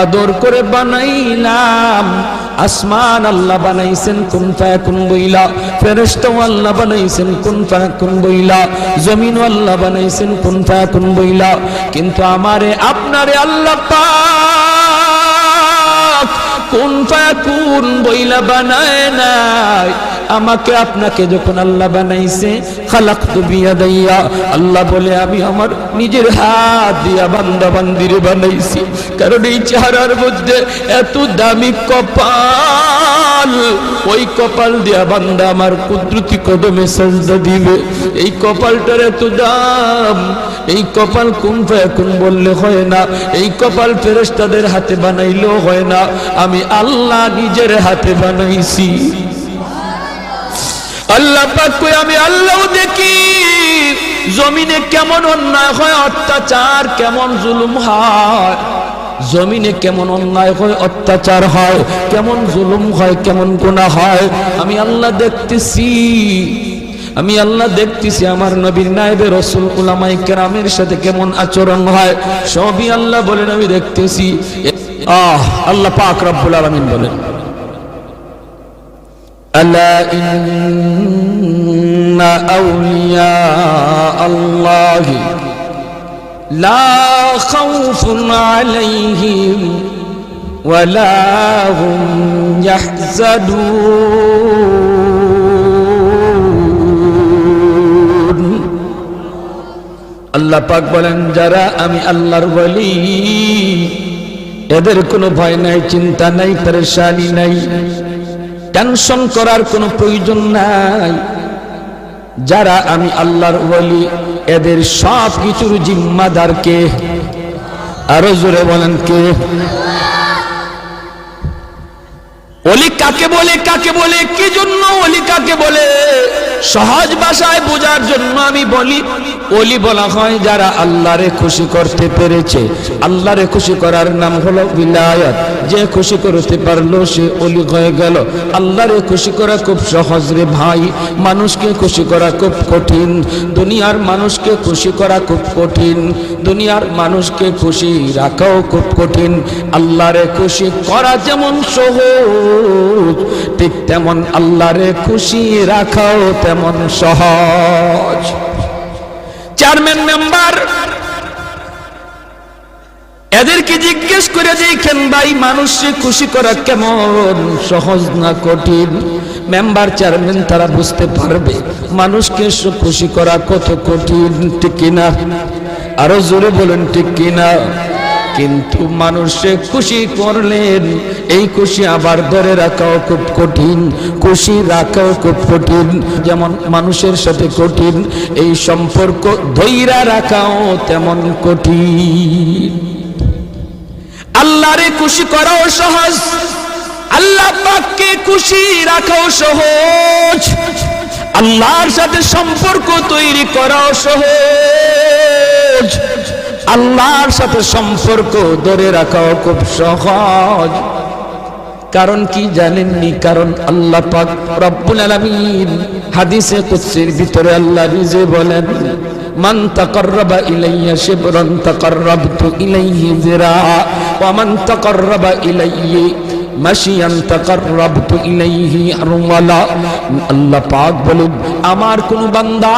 আদর করে বানাইলাম। আসমান আল্লাহ বানাইছেন কুন ফায়াকুন বইলা, ফেরেশতা আল্লাহ বানাইছেন কুন ফায়াকুন বইলা, জমিন আল্লাহ বানাইছেন কুন ফায়াকুন বইলা। কিন্তু আমারে আপনারে আল্লাহ পাক কুন ফায়াকুন বইলা বানায় নাই। আমাকে আপনাকে যখন আল্লাহ বানাইছে, খালাকতু বিয়াদাইয়া, আল্লাহ বলে আমি আমার নিজের হাত দিয়া বান্দা বান্দিরে বানাইছি। কারণ এই চেহারার মধ্যে এত দামি কপাল, ওই কপাল দিয়া বান্দা আমার কুদরতি কদমে সাজদা দিবে। এই কপালটার এত দাম। এই কপাল কুন ফায়াকুন বললে হয় না, এই কপাল ফেরেশতাদের হাতে বানাইলেও হয় না, আমি আল্লাহ নিজের হাতে বানাইছি। আল্লাহ পাক কই আমি আল্লাহ দেখি জমিনে কেমন অন্যায় হয়, অত্যাচার কেমন জুলুম হয়, জমিনে কেমন অন্যায় হয়, অত্যাচার হয়, কেমন জুলুম হয়, কেমন গুনাহ হয়, আমি আল্লাহ দেখতেছি। আমি আল্লাহ দেখতেছি আমার নবীর নায়েবে রাসূল উলামায়ে কেরামের সাথে কেমন আচরণ হয়, সবই আল্লাহ বলেন আমি দেখতেছি। আল্লাহ পাক রব্বুল আলামিন বলেন আলা ইন্না আউলিয়া আল্লাহি লা খাউফুন আলাইহিম ওয়ালা হুম ইয়াহজানুন। আল্লাহ পাক বলেন যারা আমি আল্লাহর ওলি, এদের কোনো ভয় নাই, চিন্তা নাই, পেরেশানি নাই, টেনশন করার কোনো প্রয়োজন নাই। যারা আমি আল্লাহর ওলি, এদের সব কিছুর জিম্মাদার কে? আরো জোরে বলেন কে? ওলি কাকে বলে, কাকে বলে, কি জন্য ওলি কাকে বলে? সহজ ভাষায় বোঝার জন্য আমি বলি, ওলি বলা হয় যারা আল্লাহরে খুশি করতে পেরেছে। আল্লাহরে খুশি করার নাম হলো বিলায়াত। যে খুশি করতে পারলো সে ওলি হয়ে গেল। আল্লাহরে খুশি করা খুব সহজ রে ভাই, মানুষকে খুশি করা খুব কঠিন। দুনিয়ার মানুষকে খুশি করা খুব কঠিন, দুনিয়ার মানুষকে খুশি রাখাও খুব কঠিন। আল্লাহরে খুশি করা যেমন সহজ, ঠিক তেমন আল্লাহরে খুশি রাখাও তেমন সহজ। চেয়ারম্যান মেম্বার এদেরকে জিজ্ঞেস করে দেখেন ভাই মানুষকে খুশি করা কেমন সহজ না কঠিন? মেম্বার চেয়ারম্যান তারা বুঝতে পারবে মানুষকে খুশি করা কত কঠিন, ঠিক কিনা? আরো জোরে বলেন ঠিক কিনা? কিন্তু মানুষে খুশি করলেন, এই খুশি আবার ধরে রাখাও খুব কঠিন, খুশি রাখাও খুব কঠিন। যেমন মানুষের সাথে কঠিন, এই সম্পর্ক ধৈর্য রাখাও তেমন কঠিন। আল্লাহরে খুশি করাও সহজ, আল্লাহ পাককে খুশি রাখাও সহজ, আল্লাহর সাথে সম্পর্ক তৈরি করাও সহজ, আল্লাহর সাথে সম্পর্ক ধরে রাখাও খুব সহজ। কারণ কি জানেননি? কারণ আল্লাহ পাক রব্বুল আলামিন হাদিসে কুদসির ভিতরে আল্লাহ নিজে বলেন, মান তাকাররাবা ইলাইয়া শিবরান তাকাররাবতু ইলাইহি যিরা ওয়া মান তাকাররাবা ইলাইহি মাশিয়ান তাকাররাবতু ইলাইহি আরওয়ালা। আল্লাহ পাক বলেন আমার কোন বান্দা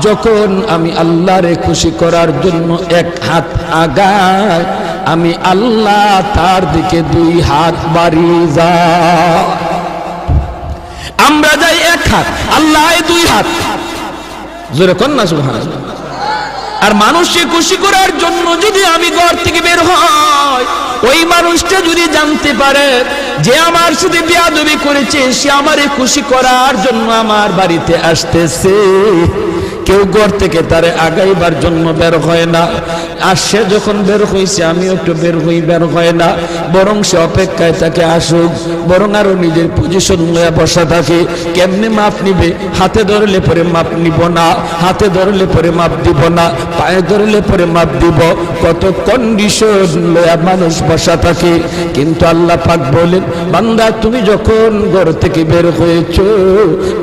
যখন আমি আল্লাহরে খুশি করার জন্য এক হাত আগায়, আমি আল্লাহ তার দিকে দুই হাত বাড়িয়ে যায়। আমরা যাই এক হাত, আল্লাহ দুই হাত, জোরে কোন না সুবহানাল্লাহ। আর মানুষকে খুশি করার জন্য যদি আমি ঘর থেকে বের হই, ওই মানুষটা যদি জানতে পারে যে আমার সাথে বেয়াদবি করেছে, সে আমারে খুশি করার জন্য আমার বাড়িতে আসতেছে, কেউ ঘর থেকে তারে আগাইবার জন্য বের হয় না। আর সে যখন বের হয়েছে আমিও একটু বের হই, বের হয় না, বরং সে অপেক্ষায় তাকে আসুক, বরং আরো নিজের পজিশন নিয়ে বসা থাকে। কেমনে মাপ নিবে? হাতে ধরলে পরে মাপ নিব না, হাতে ধরলে পরে মাপ দিব না, পায়ে ধরলে পরে মাপ দিব, কত কন্ডিশন লয়া মানুষ বসা থাকে। কিন্তু আল্লাহ পাক বলেন বান্দা তুমি যখন ঘর থেকে বের হয়েছো,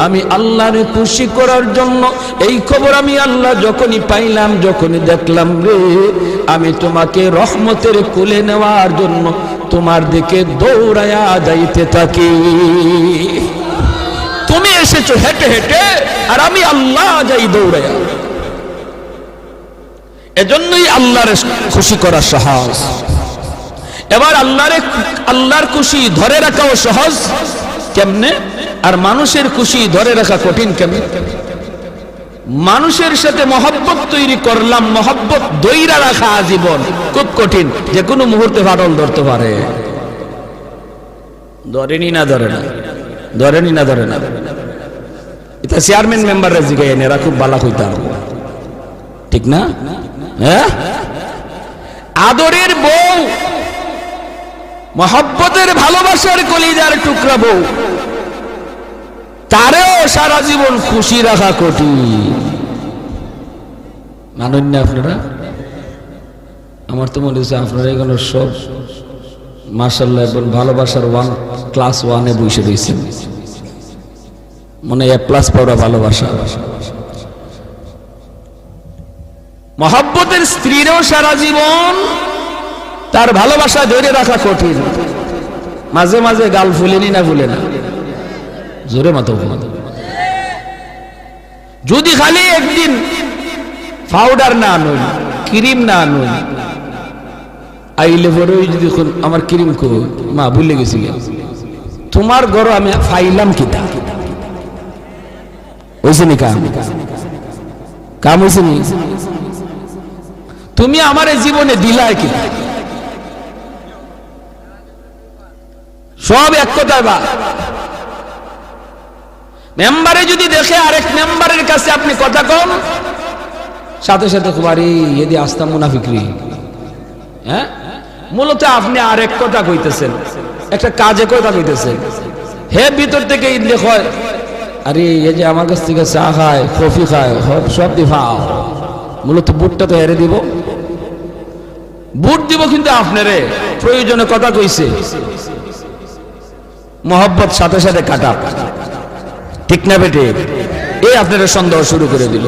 আমি আল্লাহরে খুশি করার জন্য এই খবর আমি আল্লাহ যখনই পাইলাম, যখনই দেখলাম রে, আমি তোমাকে রহমতের কোলে নেওয়ার জন্য তোমার দিকে দৌড়ায়া যাইতে থাকি। তুমি এসেছো হেঁটে হেঁটে, আর আমি আল্লাহ যাই দৌড়ায়া। এজন্যই আল্লাহর খুশি করা সহজ। এবার আল্লাহর খুশি ধরে রাখাও সহজ কেমনে, আর মানুষের খুশি ধরে রাখা কঠিন কেমনে? মানুষের সাথে মহব্বত তৈরি করলাম, মহব্বত দইরা রাখা আজীবন খুব কঠিন, যে কোনো মুহূর্তে ফাটল ধরতে পারে। ধরেনি না ধরে না, ধরেনি না ধরে না। এটা চেয়ারম্যান মেম্বাররা জিগাই এরা খুব বালা হইতাম, ঠিক না? হ্যাঁ, আদরের বউ, মহব্বতের ভালোবাসার কলিজার টুকরা বউ, তারেও সারা জীবন খুশি রাখা কঠিন। মানেন না আপনারা? আমার তো মনে হচ্ছে আপনারা এগুলো সব মাশাআল্লাহ এখন ভালোবাসার ক্লাস 1-এ বসে রয়েছেন, মনে A+ পাওয়া ভালোবাসা। মহব্বতের স্ত্রীরও সারা জীবন তার ভালোবাসা ধরে রাখা কঠিন। মাঝে মাঝে গাল ফুলেনি না ফুলে না, জোরে মাথা। যদি খালি একদিন পাউডার না আনুন, ক্রিম না আনুন, আইলে পরে যদি আমার ক্রিম কো মা ভুলে গেছি, তোমার ঘর আমি ফাইলাম কিতা হইছে নি? কাম হইছে নি? তুমি আমার জীবনে দিলাই কি? সব এক কথায় বা মেম্বারে যদি দেখে আরেক মেম্বারের কাছে আপনি কথা কম, সাথে সাথে কুমারী এদি আস্তা মুনাফিকরি। হ্যাঁ, মূলত আপনি আরেক কথা কইতেছেন, একটা কাজে কথা কইতেছেন। হে ভিতর থেকে ইদলে হয়, আরে এই যে আমার কাছ থেকে চা খায়, কফি খায়, সব দিফাও। মূলত বুটটা তো হেরে দিব, বুট দিব, কিন্তু আপনারে প্রয়োজনে কথা কইছে, মহব্বত সাথে সাথে কাটা, ঠিক না বেটে? এই আপনারা সন্দেহ শুরু করে দিল।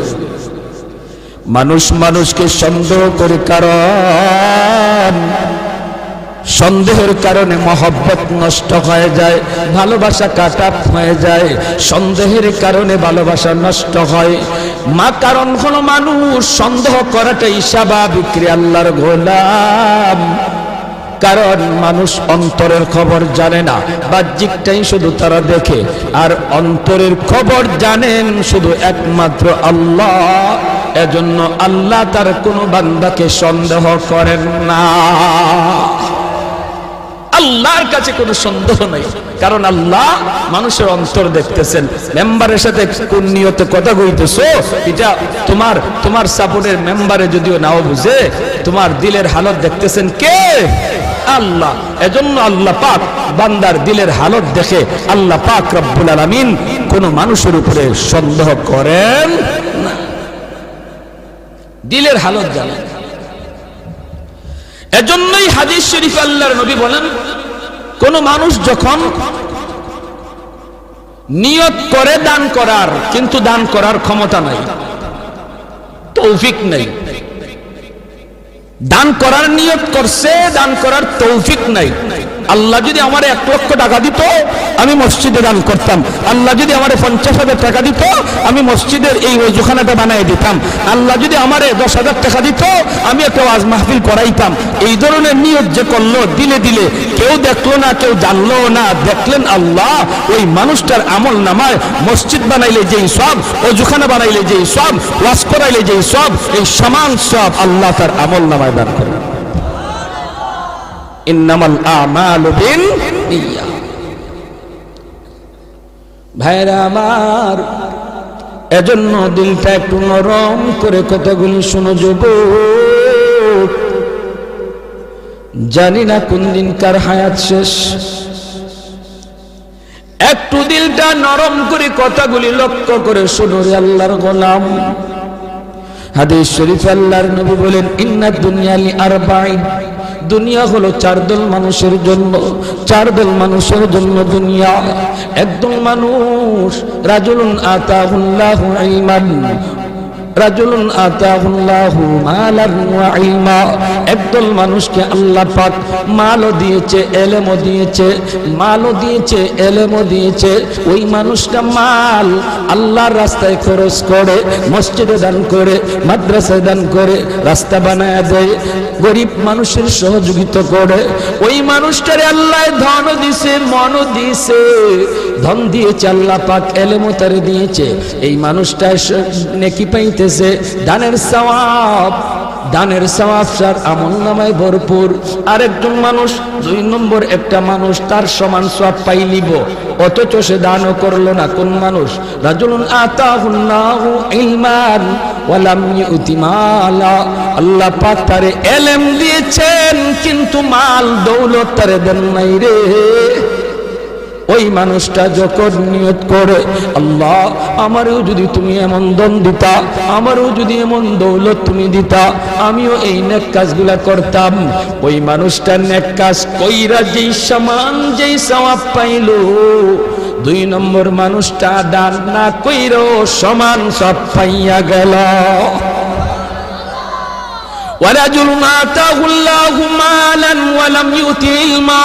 মানুষ মানুষকে সন্দেহ করে, কারণ সন্দেহের কারণে মহব্বত নষ্ট হয়ে যায়, ভালোবাসা কাটা হয়ে যায়, সন্দেহের কারণে ভালোবাসা নষ্ট হয়। কারণ হলো মানুষ সন্দেহ করাটাই স্বাভাবিক রে আল্লাহর গোলাম। কারণ মানুষ অন্তরের খবর জানে না, বাহ্যিকটাই শুধু তারা দেখে, আর অন্তরের খবর জানেন শুধু একমাত্র আল্লাহ। এজন্য আল্লাহ তার কোনো বান্দাকে সন্দেহ করেন না। আল্লাহর কাছে কোনো সন্দেহ নাই, কারণ আল্লাহ মানুষের অন্তর দেখতেছেন। মেম্বারের সাথে কোন নিয়তে কথা কইতেছো, এটা তোমার সাপোর্টের মেম্বারে যদিও নাও বুঝে, তোমার দিলের হালত দেখতেছেন কে? আল্লাহ। এজন্য আল্লাহ পাক বান্দার দিলের হালত দেখে আল্লাহ পাক রব্বুল আলামিন কোন মানুষের উপরে সন্দেহ করেন না, দিলের হালত জানেন। এজন্যই হাদিস শরীফে আল্লাহর নবী বলেন, কোন মানুষ যখন নিয়ত করে দান করার, কিন্তু দান করার ক্ষমতা নাই, তৌফিক নাই, দান করার নিয়ত করছে, দান করার তৌফিক নাই। আল্লাহ যদি আমার 1 লক্ষ টাকা দিত, আমি মসজিদে দান করতাম। আল্লাহ যদি আমার 50,000 টাকা দিত, আমি মসজিদের এই ওযুখানাটা বানিয়ে দিতাম। আল্লাহ যদি আমার 10,000 টাকা দিত, আমি একটা ওয়াজ মাহফিল করাইতাম। এই ধরনের নিয়ত যে করলো দিলে দিলে, কেউ দেখলো না, কেউ জানলো না, দেখলেন আল্লাহ, ওই মানুষটার আমল নামায় মসজিদ বানাইলে যেই সব, ওযুখানা বানাইলে যেই সব, ওয়াজ করাইলে যেই সব, এই সমান সব আল্লাহ তার আমল নামায় দান করেন। ইন্নামাল আমালু বিন্নিয়াত। ভাইরা আমার, এজন্য দিলটা একটু নরম করে কথাগুলি শুনো যুবক। জানি না কোন দিন কার হায়াত শেষ, একটু দিলটা নরম করে কথাগুলি লক্ষ্য করে শুনো রে আল্লাহর গোলাম। হাদিস শরীফে আল্লাহর নবী বলেন, ইন্নাদ দুনিয়া লিআরবাঈন, দুনিয়া হলো 4 দল মানুষের জন্য। 4 দল মানুষের জন্য দুনিয়া। একদল মানুষ, রাজুলুন আতাহুল্লাহু ইলমান রাজুলুন আতাহুল্লাহু মালান ওয়া ইলমা, একদল মানুষকে আল্লাহ পাক মালও দিয়েছে, এলেমও দিয়েছে, মালও দিয়েছে, এলেমও দিয়েছে। ওই মানুষটা মাল আল্লাহর রাস্তায় খরচ করে, মসজিদে দান করে, মাদ্রাসায় দান করে, রাস্তা বানায় দেয়, গরিব মানুষের সহযোগিতা করে। ওই মানুষটারে আল্লাহ ধন দিছে, মনও দিছে, ধন দিয়েছে আল্লাহ পাক, এলেমও তারে দিয়েছে। এই মানুষটা নেকি পাইতেছে, দানের সওয়াব, দানের সওয়াব তার আমলনামায় ভরপুর। আরেকজন মানুষ, 2 নম্বর একটা মানুষ তার সমান সওয়াব পাইলিব, অথচ সে দানও করলো না। কোন মানুষ? রাজুলুন আতাহুল্লাহু ইলমান ওয়া লাম ইউতি মালা, আল্লাহ পাক তারে ইলম দিয়েছেন কিন্তু মাল দৌলত তারে দেন নাই রে। ওই মানুষটা যখন নিয়ত করে, আল্লাহ আমারও যদি তুমি এমন ধন দিতা, আমারও যদি এমন দৌলত তুমি দিতা, আমিও এই নেক কাজগুলা করতাম। ওই মানুষটা নেক কাজ কইরা যেই সমান যেই সওয়াব পাইল, 2 নম্বর মানুষটা দান না কইরো সমান সব পাইয়া গেল। ওয়ারাজুলুন আতাহুল্লাহু মালান ওয়া লাম ইউতি ইলমা,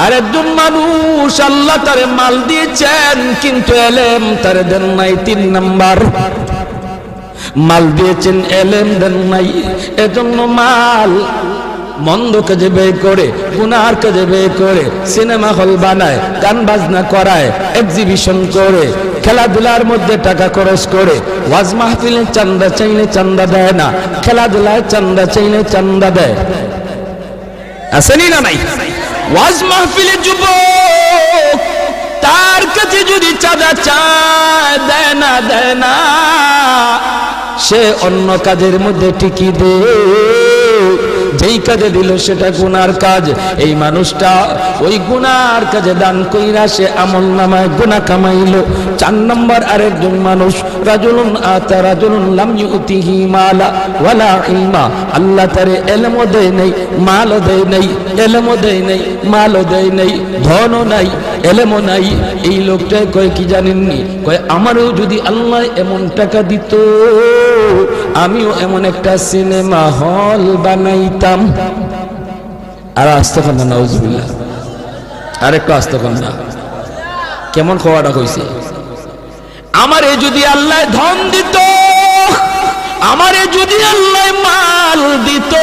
আরেকজন মানুষ আল্লাহ তারে মাল দিয়েছেন কিন্তু এলেম তারে দেন নাই। 3 নাম্বার, মাল দিয়েছেন এলেম দেন নাই, এজন্য মাল মন্দ কাজে ব্যয় করে, গুনার কাজে ব্যয় করে, সিনেমা হল বানায়, গান বাজনা করায়, এক্সিবিশন করে, খেলাধুলার মধ্যে টাকা খরচ করে, ওয়াজ মাহফিলে চান্দা চাইলে চান্দা দেয় না, খেলাধুলায় চান্দা চাইলে চান্দা দেয়। আসেনি না নাই? ওয়াজ মাহফিলে যুবক তার কাছে যদি চাঁদা চায়, দেয় না, দেয় না, সে অন্য কাজের মধ্যে টিকি দে, যেই কাজে দিল সেটা গুনার কাজ। এই মানুষটা ওই গুনার কাজে দান কইরা সে আমল নামায় গুনাহ কামাইলো। 4 নম্বর আরেকজন মানুষ, রাজুলুন আতা রাজুলুন লাম ইউতিহি মালা ওয়ালা ইলমা, আল্লাহ তারে ইলমও দেয় নাই, মালও দেয় নাই, ইলমও দেয় নাই, মালও দেয় নাই, ধনও নাই, ইলমও নাই। এই লোকটা কয় কি জানেননি? কয় আমারও যদি আল্লাহ এমন টাকা দিত, আমিও এমন একটা সিনেমা হল বানাইতাম। আর আস্তাগফিরুল্লাহ, নাউজুবিল্লাহ, আরেকটু আস্তাগফিরুল্লাহ। কেমন খোয়াটা কইছে? আমারে যদি আল্লাহ ধন দিত, আমারে যদি আল্লাহ মাল দিত,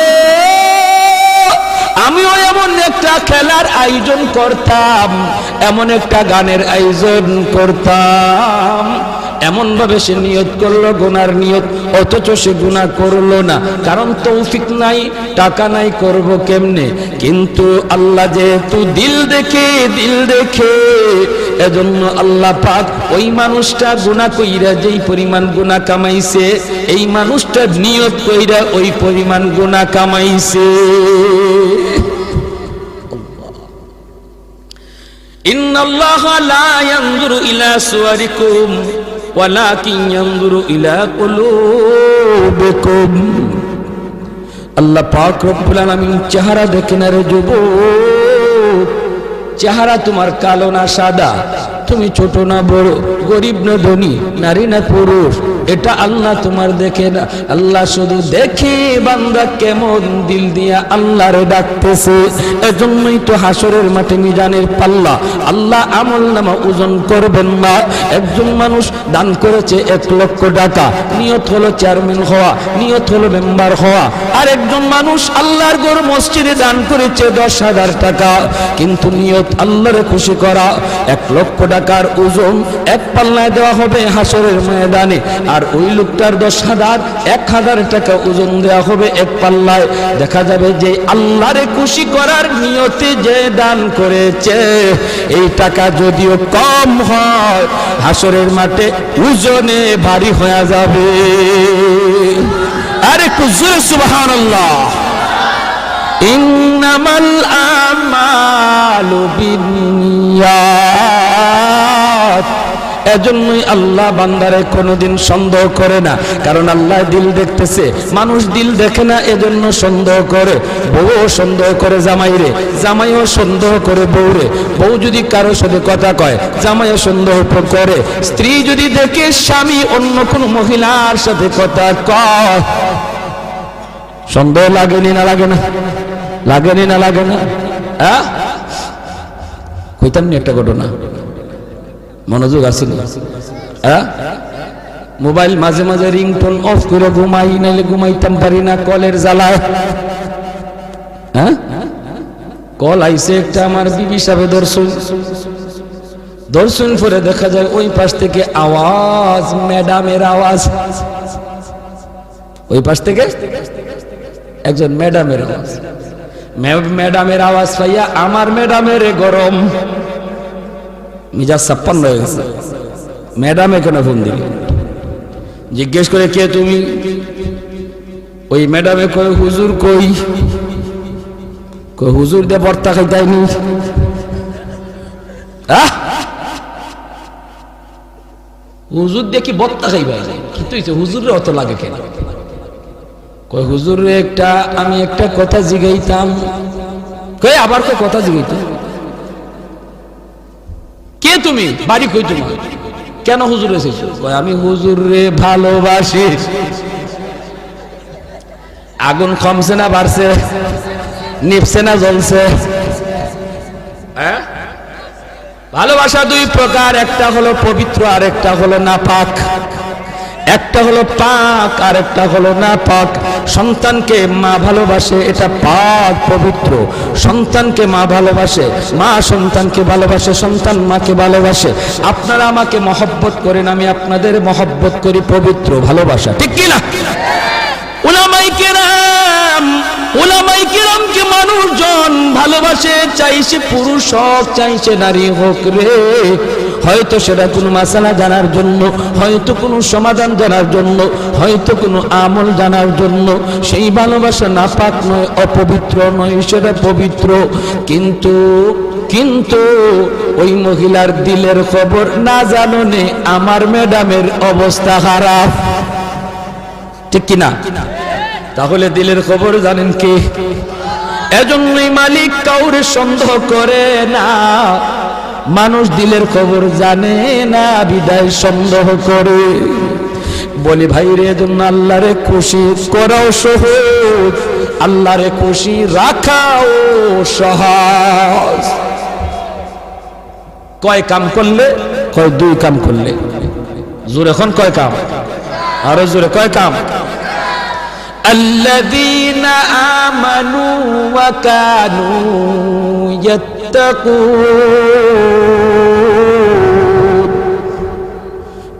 আমিও এমন একটা খেলার আয়োজন করতাম, এমন একটা গানের আয়োজন করতাম। এমন ভাবে সে নিয়ত করলো গুনার নিয়ত, অথচ সে গুনাহ করলো না, কারণ তৌফিক নাই, টাকা নাই, করব কেমনে? কিন্তু আল্লাহ যেহেতু দিল দেখে, দিল দেখে, এজন্য আল্লাহ পাক ওই মানুষটা গুনাহ কইরা যেই পরিমাণ গুনাহ কামাইছে, এই মানুষটা নিয়ত কইরা ওই পরিমাণ গুনাহ কামাইছে। ইন্নাল্লাহা লা ইয়ানজুরু ইলা সুওয়ারিকুম ওয়ালাকিন ইয়ানজুরু ইলা কুলুবিকুম, আল্লাহ পাক রব্বুল আলামিন চেহারা দেখেন। রে যুবক, চেহারা তোমার কালো না সাদা, তুমি ছোট না বড়, গরিব না ধনী, নারী না পুরুষ, এটা আল্লাহ তোমার দেখে না। আল্লাহ শুধু দেখে বান্দা কেমন দিল দিয়া আল্লাহরে ডাকতেছে। এজন্যই তো হাসরের মাঠে মিজানের পাল্লা আল্লাহ আমলনামা ওজন করবেন না। একজন মানুষ দান করেছে 1 লক্ষ টাকা, নিয়ত হলো চেয়ারম্যান হওয়া, নিয়ত হলো মেম্বার হওয়া। আর একজন মানুষ আল্লাহর ঘর মসজিদে দান করেছে 10,000 টাকা, কিন্তু নিয়ত আল্লাহরে খুশি করা। 1 লক্ষ টাকার ওজন 1 পাল্লায় দেওয়া হবে হাসরের ময়দানে, আর ওই লোকটার 10,000 1,000 টাকা ওজন দেওয়া হবে 1 পাল্লায়। দেখা যাবে যে আল্লাহরে খুশি করার নিয়তে যে দান করেছে, এই টাকা যদিও কম হয়, হাসরের মাঠে ওজনে ভারী হয়ে যাবে। আরে কুজুরে সুবহানাল্লাহ। ইন্নামাল আমালু বিন্নিয়াত, এজন্যই আল্লাহ বান্দারে কোনোদিন সন্দেহ করে না, কারণ আল্লাহ দিল দেখতেছে, মানুষ দিল দেখে না, এজন্য সন্দেহ করে। বউও সন্দেহ করে জামাইরে, জামাইও সন্দেহ করে বউরে। বউ যদি কারোর সাথে কথা কয়, জামাইও সন্দেহ করে। স্ত্রী যদি দেখে স্বামী অন্য কোনো মহিলার সাথে কথা কয়, সন্দেহ লাগেনি না লাগে না? লাগেনি না লাগে না? হ্যাঁ, কইতাম নি একটা ঘটনা, মনোযোগ আছে না? হ্যাঁ, মোবাইল মাঝে মাঝে রিংটোন অফ করে ঘুমাই, নাইলে ঘুমাইতাম পারি না কলের জ্বালায়। হ্যাঁ, কল আইছে একটা, আমার বিবি সাহেব দর্শন করে দেখা যায় ওই পাশ থেকে আওয়াজ, ম্যাডামের আওয়াজ। ওই পাশ থেকে একজন ম্যাডামের আওয়াজ, ম্যাডামের আওয়াজ পাইয়া আমার ম্যাডামের গরম মিজাজ 56 হয়ে গেছে। ম্যাডাম এখানে ফোন দিল, জিজ্ঞেস করে কে তুমি? ওই ম্যাডামে কই হুজুর কই? কই হুজুর দিয়ে বর্তা খাইতাইনি। হুজুর দিয়ে কি বর্তা খাইবাই? কিন্তু হুজুরের অত লাগে কেন? কই হুজুর একটা আমি একটা কথা জিগাইতাম। কই আবার কই কথা জিগাইতাম? কে তুমি? বাড়ি কই তোমার? কেন হুজুর এসেছো? কই আমি হুজুর রে ভালোবাসি। আগুন কমছে না বাড়ছে? নিভছে না জ্বলছে? হ্যাঁ, ভালোবাসা দুই প্রকার, একটা হলো পবিত্র আর একটা হলো নাপাক। একটা হলো পাক আর একটা হলো নাপাক। সন্তানকে মা ভালোবাসে, এটা পাক পবিত্র। সন্তানকে মা ভালোবাসে, মা সন্তানকে ভালোবাসে, সন্তান মাকে ভালোবাসে। আপনারা আমাকে মহব্বত করেন, আমি আপনাদের মহব্বত করি, পবিত্র ভালোবাসা, ঠিক কি না? উলামায়ে কেরাম, উলামায়ে কেরামকে মানুষজন ভালোবাসে, চাইছে পুরুষ হোক চাইছে নারী হোক রে। হয়তো সেটা কোনো মাসালা জানার জন্য, হয়তো কোনো সমাধান জানার জন্য, হয়তো কোনো আমল জানার জন্য। সেই ভালোবাসা নাপাক নয়, অপবিত্র নয়, সেটা পবিত্র। কিন্তু কিন্তু ওই মহিলার দিলের খবর না জাননে আমার ম্যাডামের অবস্থা খারাপ, ঠিক কিনা? তাহলে দিলের খবর জানেন কে? এজন্যই মালিক কাউরে সন্দেহ করে না। মানুষ দিলের খবর জানে না, বিদায় সন্দেহ করে। বলি ভাই রে, এজন্য আল্লাহরে খুশি করাও সহজ, আল্লাহরে খুশি রাখাও সহজ। কয় কাম করলে? কয় দুই কাম করলে। জোরে এখন কয় কাম? আরো জোরে কয় কাম? আল্লাযীনা আমানু ওয়া কানু ইয়াত্তাকুন।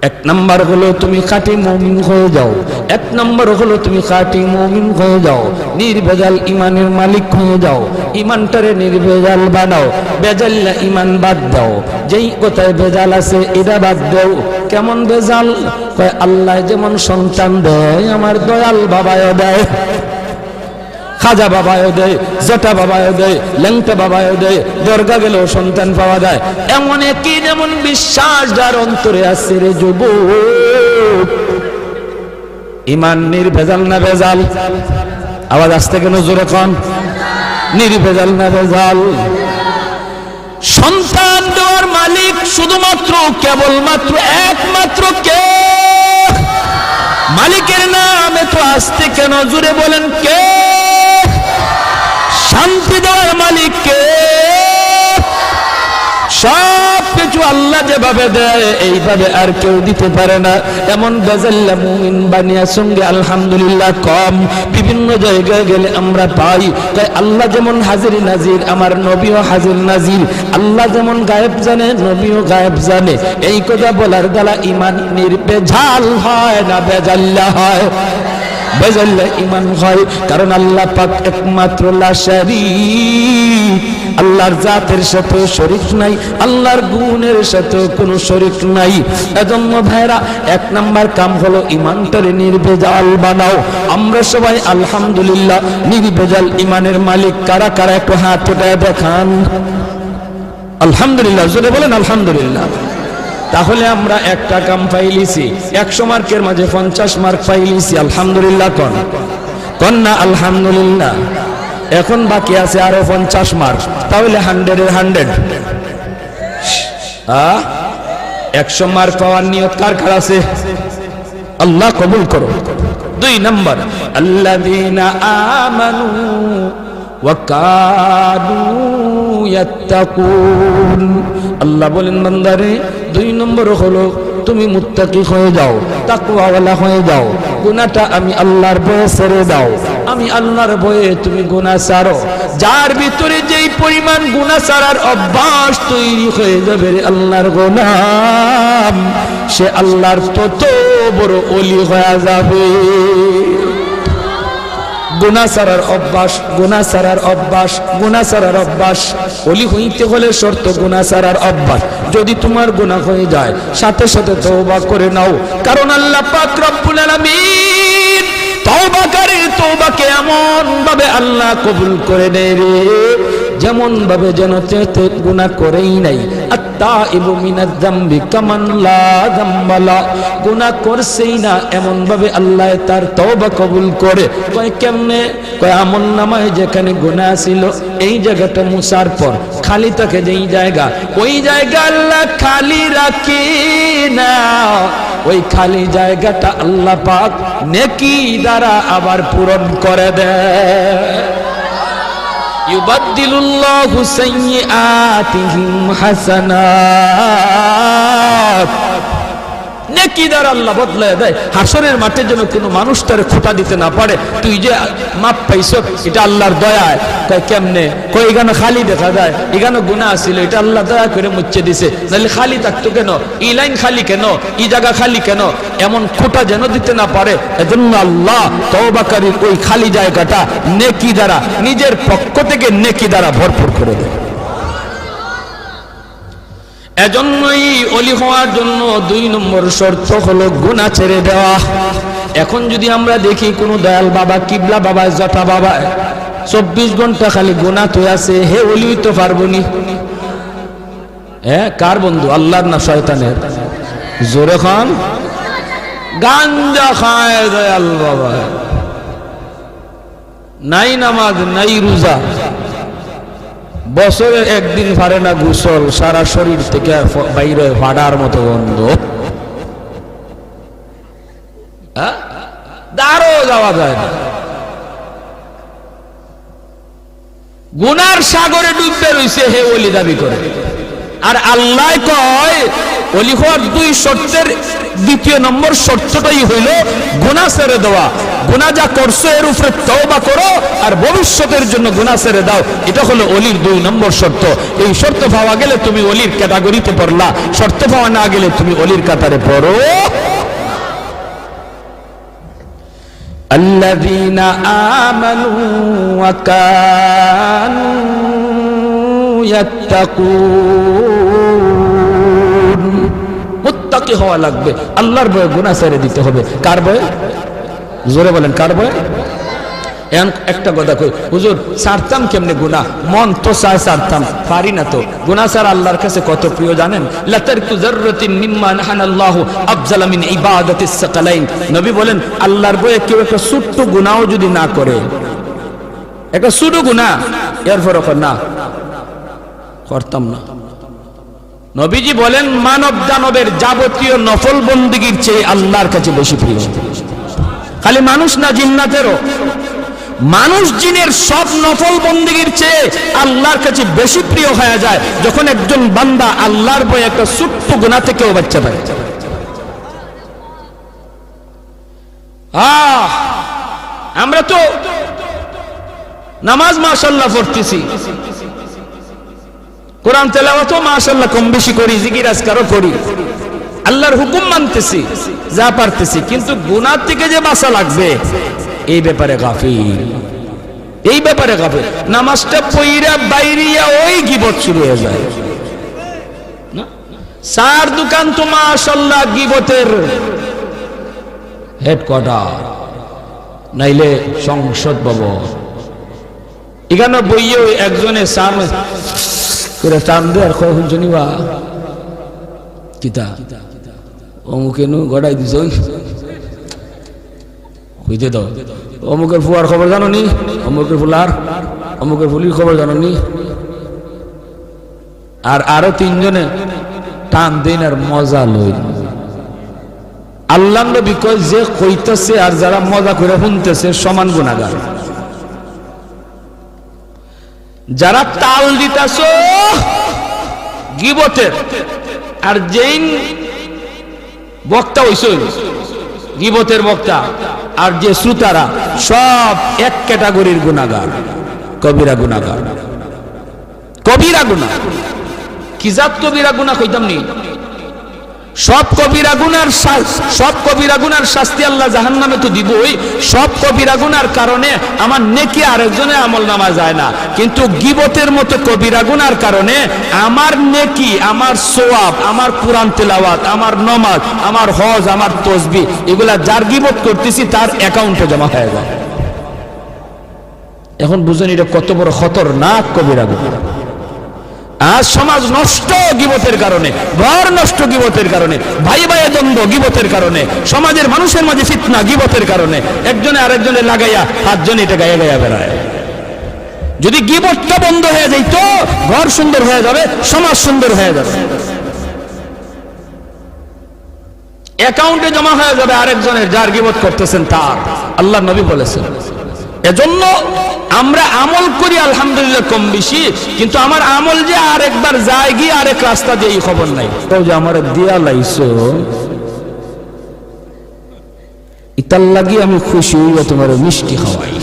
এক নাম্বার হলো তুমি খাঁটি মুমিন হয়ে যাও। এক নাম্বার হলো তুমি খাঁটি মুমিন হয়ে যাও, নির্ভেজাল ইমানের মালিক হয়ে যাও। ইমানটারে নির্ভেজাল বানাও, বেজাল্লা ইমান বাদ দাও। যেই কথায় ভেজাল আছে এটা বাদ দাও। কেমন ভেজাল? কয় আল্লাহ যেমন সন্তান দেয়, আমার দয়াল বাবাও দেয়, খাজা বাবাও দেয়, জেঠা বাবাও দেয়, ল্যাংটা বাবাও দেয়। দরগা গেলেও সন্তান পাওয়া যায়। এমন একই যেমন বিশ্বাস যার অন্তরে আছে রে যুবক, ইমান নির্ভেজাল না ভেজাল? আওয়াজ আসতে কেন জোরে কোন? নির্ভেজাল না ভেজাল? সন্তান দেওয়ার মালিক শুধুমাত্র কেবলমাত্র একমাত্র কে? মালিকের নাম এত আসতে কেন? জুড়ে বলেন কে? শান্তি দেওয়ার মালিক কে? সব কিছু আল্লাহ যেভাবে দেয় এইভাবে আর কেউ দিতে পারে না। এমন বেজাল্লা মুমিন বানিয়ার সঙ্গে আলহামদুলিল্লাহ কম। বিভিন্ন জায়গায় গেলে আমরা পাই তাই আল্লাহ যেমন হাজির নাজির, আমার নবীও হাজির নাজির। আল্লাহ যেমন গায়েব জানে, নবীও গায়েব জানে। এই কথা বলার দ্বারা ইমান নির্ভেজাল হয় না বেজাল্লা হয়? বেজাল্লা ইমান হয়, কারণ আল্লাহ পাক একমাত্র লা শারীক। আল্লাহর জাতের সাথে শরীক নাই, আল্লাহর গুণের সাথে কোনো শরীক নাই। এজন্য ভাইরা এক নাম্বার কাম হলো ইমানটারে নির্ভেজাল বানাও। আমরা সবাই আলহামদুলিল্লাহ নির্ভেজাল ইমানের মালিক কারা কারা একটু হাত উঠায় দেখান। আলহামদুলিল্লাহ, জোরে বলেন আলহামদুলিল্লাহ। তাহলে আমরা একটা কাম পাইলিছি, 100 মার্কের মাঝে 50 মার্ক পাইলিছি। আলহামদুলিল্লাহ কন কন না আলহামদুলিল্লাহ। এখন বাকি আছে আরো 50 মার্ক, তাহলে 100-এর 100। 100 মার্ক পাওয়ার নিয়ত কার কার আছে? আল্লাহ কবুল করো। 2 নম্বর, আল্লাযীনা আমানু ওয়া কানু ইয়াত্তাকুন। আল্লাহ বলেন বান্দারে 2 নম্বর হলো তুমি মুত্তাকি হয়ে যাও, তাকওয়াওয়ালা হয়ে যাও। গুনাহটা আমি আল্লাহর ভয়ে ছেড়ে দাও। আমি আল্লাহর ভয়ে তুমি গুনাহ ছাড়ো। যার ভিতরে যেই পরিমাণ গুনাহ ছাড়ার অভ্যাস তৈরি হয়ে যাবে রে আল্লাহর গোলাম, সে আল্লাহর তত বড় ওলি হয়ে যাবে। গুনাহ ছাড়ার অভ্যাস, গুনাহ ছাড়ার অভ্যাস, গুনাহ ছাড়ার অভ্যাস। ওলি হইতে হলে শর্ত গুনাহ ছাড়ার অভ্যাস। যদি তোমার গুনাহ হয়ে যায় সাথে সাথে তওবা করে নাও, কারণ আল্লাহ পাক রব্বুল আলামিন তওবাকারীর তওবাকে এমন ভাবে আল্লাহ কবুল করে নেয় রে, যেমন ভাবে যেন তে গুনাহ করেই নাই। আত্তাইবু মিনাজ যামবি কামান লা যামবা লা, গুনাহ করছেই না এমন ভাবে আল্লাহ তার তওবা কবুল করে। কয় কেমনে? কয় আমলনামায় যেখানে গুনাহ ছিল এই জায়গাটা মুছার পর খালি থাকে যেই জায়গা, ওই জায়গা আল্লাহ খালি রাখে না। ওই খালি জায়গাটা আল্লাহ পাক নেকি দ্বারা আবার পূরণ করে দেয়। ইউবাদদিলুল্লাহু সাইয়্যাতিহিম হাসানাত। নেকি দ্বারা আল্লাহ বদলায় দেয়। হাসরের মাঠে যেন কোনো মানুষ তার খোঁটা দিতে না পারে, তুই যে মাপ পাইছ এটা আল্লাহর দয়ায়। কয় কেমনে? কয় এখানে খালি দেখা যায়, এখানে গুনাহ ছিল, এটা আল্লাহ দয়া করে মুছে দিছে, নাহলে খালি থাকতো কেন? এই লাইন খালি কেন? এই জায়গা খালি কেন? এমন খোঁটা যেন দিতে না পারে। এজন্য আল্লাহ তওবাকারীর ওই খালি জায়গাটা নেকি দ্বারা, নিজের পক্ষ থেকে নেকি দ্বারা ভরপুর করে দেয়। এজন্যই ওলি হওয়ার জন্য 2 নম্বর শর্ত হলো গুনাহ ছেড়ে দেওয়া। এখন যদি আমরা দেখি কোন দয়াল বাবা, কিবলা বাবা, জটা বাবা 24 ঘন্টা খালি গুনাহ তো আছে, হে ওলি হইতে পারবো নি? কার বন্ধু? আল্লাহর না শয়তানের? জোরে খান। গাঞ্জা খায় দয়াল বাবা, নাই নামাজ নাই রোজা, বছরে একদিন পারে না গোসল, সারা শরীর থেকে বাইরে ফাড়ার মতো গন্ধ। দাঁড়ো যাওয়া যায় না। গুনার সাগরে ডুববে রইছে, হে ওলি দাবি করে। আর আল্লাহ কয় ওলি হওয়ার 2 শর্তের 2 নম্বর শর্তটাই হইল গুনাহ ছেড়ে দেওয়া। গুনাহ যা করছো এর উপরে তওবা করো আর ভবিষ্যতের জন্য গুনাহ ছেড়ে দাও। এটা হলো ওলির 2 নম্বর শর্ত। এই শর্ত পাওয়া গেলে তুমি ওলির ক্যাটাগরিতে পড়লা, শর্ত পাওয়া না গেলে তুমি ওলির কাতারে পড়ো। আল্লাযীনা আমানু ওয়া কানু ইয়াত্তাকুন। মুত্তাকি হওয়া লাগবে, আল্লাহর ভয়ে গুনাহ ছেড়ে দিতে হবে। কার ভয়ে? জোরে বলেন, কার ভয়ে? একটা কথা কই, হুজুর ছাড়তাম কেমনে গুনাহ? মন তো চায় ছাড়তাম, পারি না তো। গুনাহ ছাড়া আল্লাহর কাছে কত প্রিয় জানেন? লা তারকু যাররাতিন মিম্মা নাহানাল্লাহু আফজালা মিন ইবাদাতিস সাকালাইন। নবী বলেন আল্লাহর ভয়ে কেউ একটা ছোট্ট গুনাহও যদি না করে, একটা ছোট গুনাহ, এরপর না করতাম না। নবীজি বলেন মানব দানবের যাবতীয় নফল বন্দেগীর চেয়ে আল্লাহর কাছে বেশি প্রিয়। খালি মানুষ না, জিন্নাতেরও। মানুষ জিনের সব নফল বন্দেগীর চেয়ে আল্লাহর কাছে বেশি প্রিয় হয়ে যায় যখন একজন বান্দা আল্লাহর ভয়ে একটা ছোট্ট গুনাহ থেকেও বাঁচতে পারে। আমরা তো নামাজ মাশাআল্লাহ পড়তেছি, কোরআন তেলাওয়াতও মাশাআল্লাহ কম বেশি করি, জিকির আজকারও করি, আল্লাহর হুকুম মানতেছি, যা পারতেছি, কিন্তু গুনাহ থেকে যে বাঁচা লাগবে এই ব্যাপারে গাফিল। এই ব্যাপারে গাফিল। নামাজটা পইরা বাইরিয়া ওই গীবত শুরু হয়ে যায়। চার দোকান তো মাশাআল্লাহ গীবতের হেডকোয়ার্টার, নাইলে সংসদ ভবন। এখানে বইয়ে একজনে সামনে করে টান দেয় আর কখন জনিবা কিতা অমুকে নু গড়াই দিছ হইতে দাও অমুকের ফুয়ার খবর জানো নি অমুকের ফুলার অমুকের ফুলির খবর জানো নি আর আরো তিনজনে টান দিন আর মজা লই আল্লাহ নবী কয় যে কইতেছে আর যারা মজা করে শুনতেছে সমান গুনাহগার যারা তাল দিতেছ গীবতের আর যেই বক্তা হইছ গীবতের বক্তা আর যে শ্রোতারা সব এক ক্যাটাগরির গুনাহগার কবিরা গুনাহগার কবিরা গুনাহ কি জাত কবিরা গুনাহ কইতাম নি সব কবিরা গুনার শাস্তি আল্লাহ জাহান্নামে তো দিবই সব কবিরা গুনার কারণে আমার নেকি আরেকজনের আমলনামা যায় না কিন্তু গীবতের মতো কবিরা গুনার কারণে আমার নেকি আমার সওয়াব আমার কুরআন তেলাওয়াত আমার নামাজ আমার হজ আমার তাসবিহ এগুলা যার গীবত করতেছি তার অ্যাকাউন্টে জমা হয়ে যায় এখন বুঝেন এটা কত বড় খতরনাক কবিরা গুনাহ আজ সমাজ নষ্ট গীবতের কারণে ঘর নষ্ট গীবতের কারণে ভাই ভাইয়ে দ্বন্দ্ব গীবতের কারণে সমাজের মানুষের মাঝে ফিতনা গীবতের কারণে একজনে আরেকজনে লাগাইয়া পাঁচজন এটা গায়ে গায়ে বেড়ায় যদি গীবতটা বন্ধ হয়ে যাইত ঘর সুন্দর হয়ে যাবে সমাজ সুন্দর হয়ে যাবে অ্যাকাউন্টে জমা হয়ে যাবে আরেকজনের যার গীবত করতেছেন তার আল্লাহর নবী বলেছেন এজন্য আমরা আমল করি আলহামদুলিল্লাহ কম বেশি কিন্তু আমার আমল যে আরেকবার যায় গিয়ে আরেক রাস্তা দিয়ে এই খবর নাই যে আমার দিয়া লাইছো ইতার লাগি আমি খুশি হইয়া তোমার মিষ্টি খাওয়াই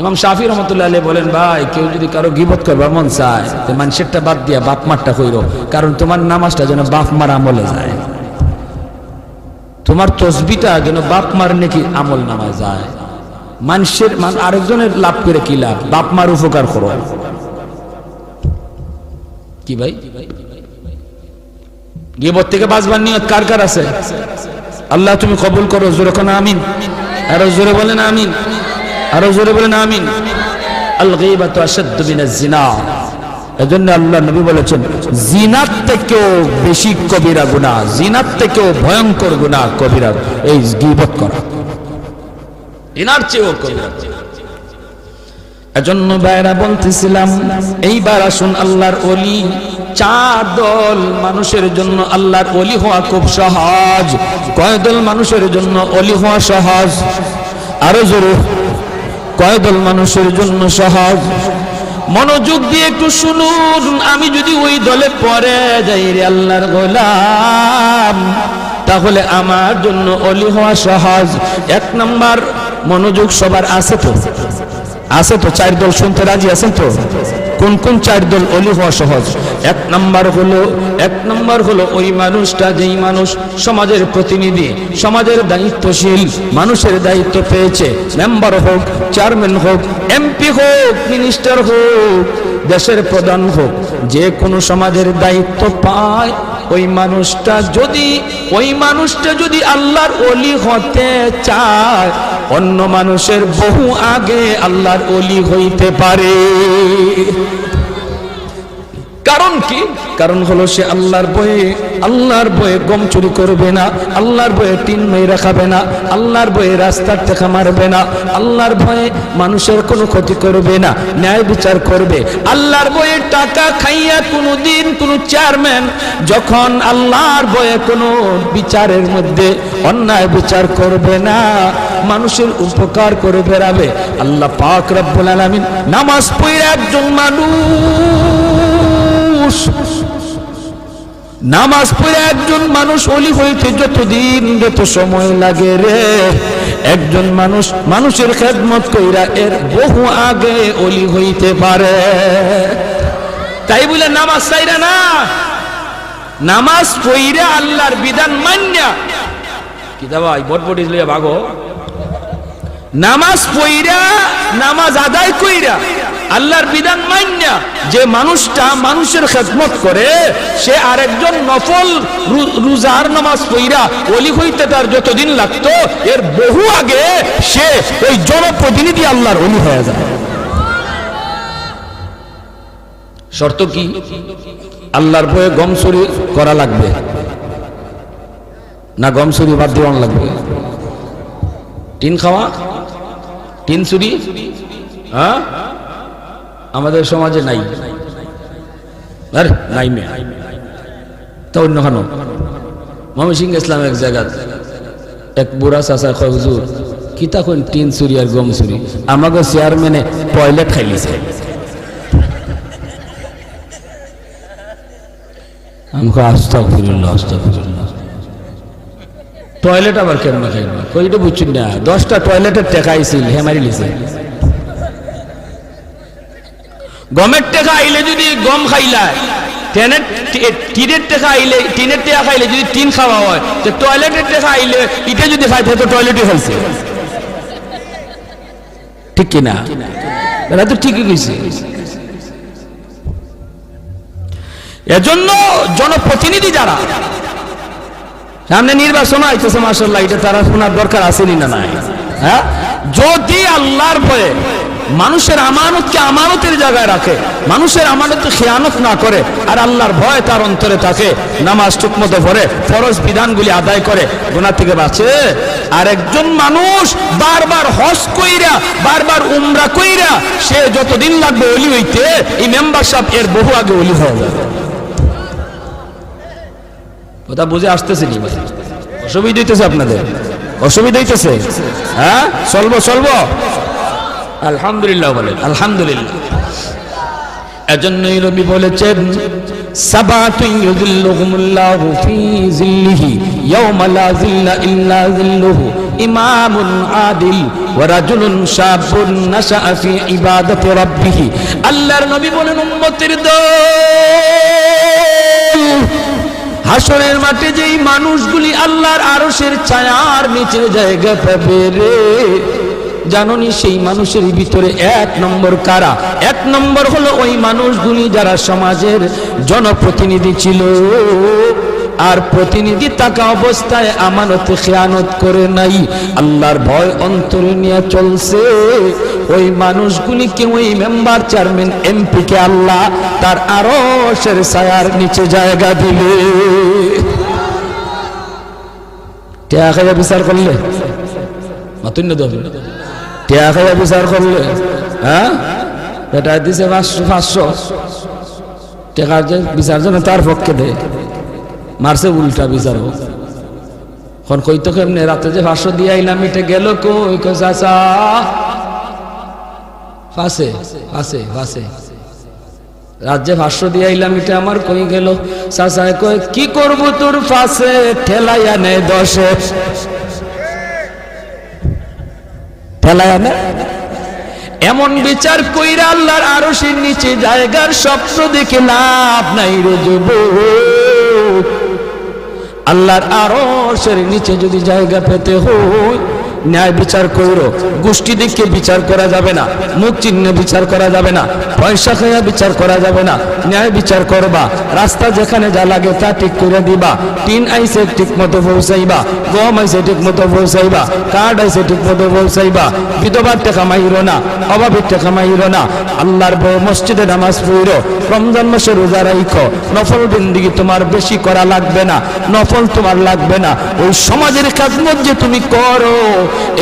ইমাম শাফি রহমতুল্লাহ আলাইহি বলেন ভাই কেউ যদি কারো গীবত করবার মন চায় তো মানুষেরটা বাদ দিয়া বাপ মারটা কইরো কারণ তোমার নামাজটা যেন বাপ মার আমলে যায় তোমার তসবিটা যেন বাপ মার নাকি আমল নামায় যায় মানুষের আরেকজনের লাভ করে কি লাভ বাপ মার উপকার করো কি ভাই গীবত থেকে বাঁচবার নিয়ত কার কার আছে আল্লাহ তুমি কবুল করো জোরে কোন আমিন আরো জোরে বলেন আমিন আরো জোরে বলেন আমিন আল গীবাতু আশাদ্দু মিনাজ জিনা এজন্য আল্লাহ নবী বলেছেন জিনাত থেকেও বেশি কবিরা গুনাহ জিনাত থেকেও ভয়ঙ্কর গুনাহ কবিরা এই গীবত করা জিনার চেয়েও কবিরা এজন্য ভাইরা বলতেছিলাম এইবার আসুন আল্লাহর ওলি চার দল মানুষের জন্য আল্লাহর ওলি হওয়া খুব সহজ কয় দল মানুষের জন্য ওলি হওয়া সহজ আরো জোরে কয় দল মানুষের জন্য সহজ মনোযোগ দিয়ে একটু শুনুন আমি যদি ওই দলে পড়ে যাই রে আল্লাহর গোলাম তাহলে আমার জন্য ওলি হওয়া সহজ এক নাম্বার মনোযোগ সবার আছে তো চার দল শুনতে রাজি আছেন তো কোন কোন চার দল ওলি হওয়া সহজ এক নাম্বার হলো ওই মানুষটা যেই মানুষ সমাজের প্রতিনিধি সমাজের দায়িত্বশীল মানুষের দায়িত্ব পেয়েছে মেম্বার হোক চেয়ারম্যান হোক এমপি হোক মিনিস্টার হোক দেশের প্রধান হোক যে কোনো সমাজের দায়িত্ব পায় ওই মানুষটা যদি আল্লাহর ওলি হতে চায় অন্য মানুষের বহু আগে আল্লাহর ওলি হইতে পারে কারণ কি কারণ হলো সে আল্লাহর বয়ে গম চুরি করবে না আল্লাহর বয়ে টিন মেরে খাবে না আল্লাহর বয়ে রাস্তার থেকে মারবে না আল্লাহর ভয়ে মানুষের কোনো ক্ষতি করবে না ন্যায় বিচার করবে আল্লাহর বয়ে টাকা খাইয়া কোনোদিন কোনো চেয়ারম্যান যখন আল্লাহর বয়ে কোনো বিচারের মধ্যে অন্যায় বিচার করবে না মানুষের উপকার করে বেড়াবে আল্লাহ পাক রব্বুল আলামিন নামাজ পড়ে একজন মানুষ ওলি হইতে যত সময় লাগে রে একজন মানুষের খেদমত কইরা এর বহু আগে ওলি হইতে পারে তাই বলে নামাজ চাইরা না নামাজ পইরা আল্লাহর বিধান মান্যা কি দাও ভাই বটবটি ভাগো নামাজ পইরা নামাজ আদায় কইরা আল্লাহর বিধান মাইন্না যে মানুষটা মানুষের খেদমত করে, সে আরেকজন নফল রোজার নামাজ পড়া ওলি হইতে তার যতদিন লাগতো এর বহু আগে সে ওই জনপ্রতিনিধি আল্লাহর ওলি হয়ে যায়। শর্ত কি? আল্লাহর ভয়ে গম চুরি করা লাগবে না গম চুরি বাদ দেওয়ান লাগবে? টিন খাওয়া, টিন চুরি হ্যাঁ আমাদের সমাজে নাই, আর নাই মে তা অন্য খানো। ময়মনসিংহ ইসলাম এক জায়গা এক বুড়া চাচা কয়, হুজুর কিতা কোন টিন চুরি আর গম চুরি, আমাকে চেয়ারম্যানে টয়লেট খাইলিছে। আমাকে আস্তাগফিরুল্লাহ আস্তাগফিরুল্লাহ, টয়লেট আবার কেমন খাইল কইটা বুঝছেন না? 10টা টয়লেটের টাকা আইছিল হে মারি লিছে। গমের টাকা আইলে যদি গম খাইলায়, টিনের টাকা আইলে টিনের টাকা খাইলে যদি টিন খাওয়া হয়, তো টয়লেটের টাকা আইলে এটা যদি খাইতে তো টয়লেটে খাইছে, ঠিক কিনা? এরা তো ঠিকই কইছে। এজন্য জনপ্রতিনিধি যারা, সামনে নির্বাচন আইতেছে মাশাআল্লাহ, এটা তারা শোনার দরকার আসেনি না নাই? হ্যাঁ, যদি আল্লাহর ভয়ে মানুষের আমানতকে আমানতের জায়গায় রাখে, মানুষের আমানতকে খেয়ানত না করে, আর আল্লাহর ভয় তার অন্তরে থাকে, নামাজ ঠিকমতো পড়ে, ফরজ বিধানগুলি আদায় করে, গুনাহ থেকে বাঁচে। আর একজন মানুষ বারবার হজ কইরা বারবার উমরা কইরা সে যতদিন লাগবে ওলি হইতে, এই মেম্বার সাহেব এর বহু আগে ওলি হয়ে যাবে। কথা বুঝে আসতেছে নি ভাই? অসুবিধা হইতেছে আপনাদের? অসুবিধা হইতেছে? হ্যাঁ, চলবো চলবো আলহামদুলিল্লাহ বলেন আলহামদুলিল্লাহ। এজন্যই নবী বলেছেন, সাবাতুন ইউযিল্লুহুমুল্লাহু ফি যিল্লিহি ইয়াওমা লা যিল্লা ইল্লা যিল্লুহু, ইমামুন আদিল ওয়া রাজুলুন শাবুন নাশাআ ফি ইবাদাতি রাব্বিহি। আল্লাহর নবী বলেন, উম্মতের দল, হাসরের মাঠে যেই মানুষগুলি আল্লাহর আরশের ছায়ার নিচে জায়গা পাবে রে, জানোনি সেই মানুষের ভিতরে 1 নম্বর কারা? 1 নম্বর হলো ওই মানুষগুলি যারা সমাজের জনপ্রতিনিধি ছিল, আর প্রতিনিধি থাকা অবস্থায় আমানতে খেয়ানত করে নাই, আল্লাহর ভয় অন্তরে নিয়ে চলছে। ওই মানুষগুলিকে, ওই মেম্বার চেয়ারম্যান এমপি কে আল্লাহ তার আরশের ছায়ার নিচে জায়গা দিলে। টাকা খাইয়া বিচার করলে মাতুন্য দেবে, টাকা খাইয়া বিচার করলে, হ্যাঁ এটা দিছে 500 টাকার যে বিচার যেন তার পক্ষে দেয়, মারছে উল্টা বিচার। এখন কই তো কেমনে রাতে যে 500 দিয়ে আইলাম, এটা গেল কই? কই চাচা ফাঁসে ফাঁসে ফাঁসে, রাজ্যে 500 দিয়ে আইলাম, এটা আমার কই গেল? চাচা কই কি করব তোর ফাঁসে, ঠেলাইয়া নেয় 10, ঠেলাইয়া নেয়। এমন বিচার কইরা আল্লাহর আরশের নিচে জায়গার স্বপ্ন দেখে লাভ নাই রে যুবক। আল্লাহর আরশের নিচে যদি জায়গা পেতে হয়, ন্যায় বিচার করো। গোষ্ঠী দেখে বিচার করা যাবে না, মুখ চিহ্নে বিচার করা যাবে না, পয়সা খাইয়া বিচার করা যাবে না। ন্যায় বিচার করবা, রাস্তা যেখানে যা লাগে তা ঠিক করে দিবা, টিন আইসে ঠিক মতো পৌঁছাইবা, গম আইসে ঠিক মতো পৌঁছাইবা, কার্ড আইসে ঠিক মতো পৌঁছাইবা। বিধবার টাকা মাইরো না, অভাবের টাকা মাইরো না। আল্লাহর মসজিদে নামাজ পড়ো, রমজান মাসে রোজা রাখো। নফল জিন্দেগি তোমার বেশি করা লাগবে না, নফল তোমার লাগবে না। ওই সমাজের খেদমত যে তুমি করো,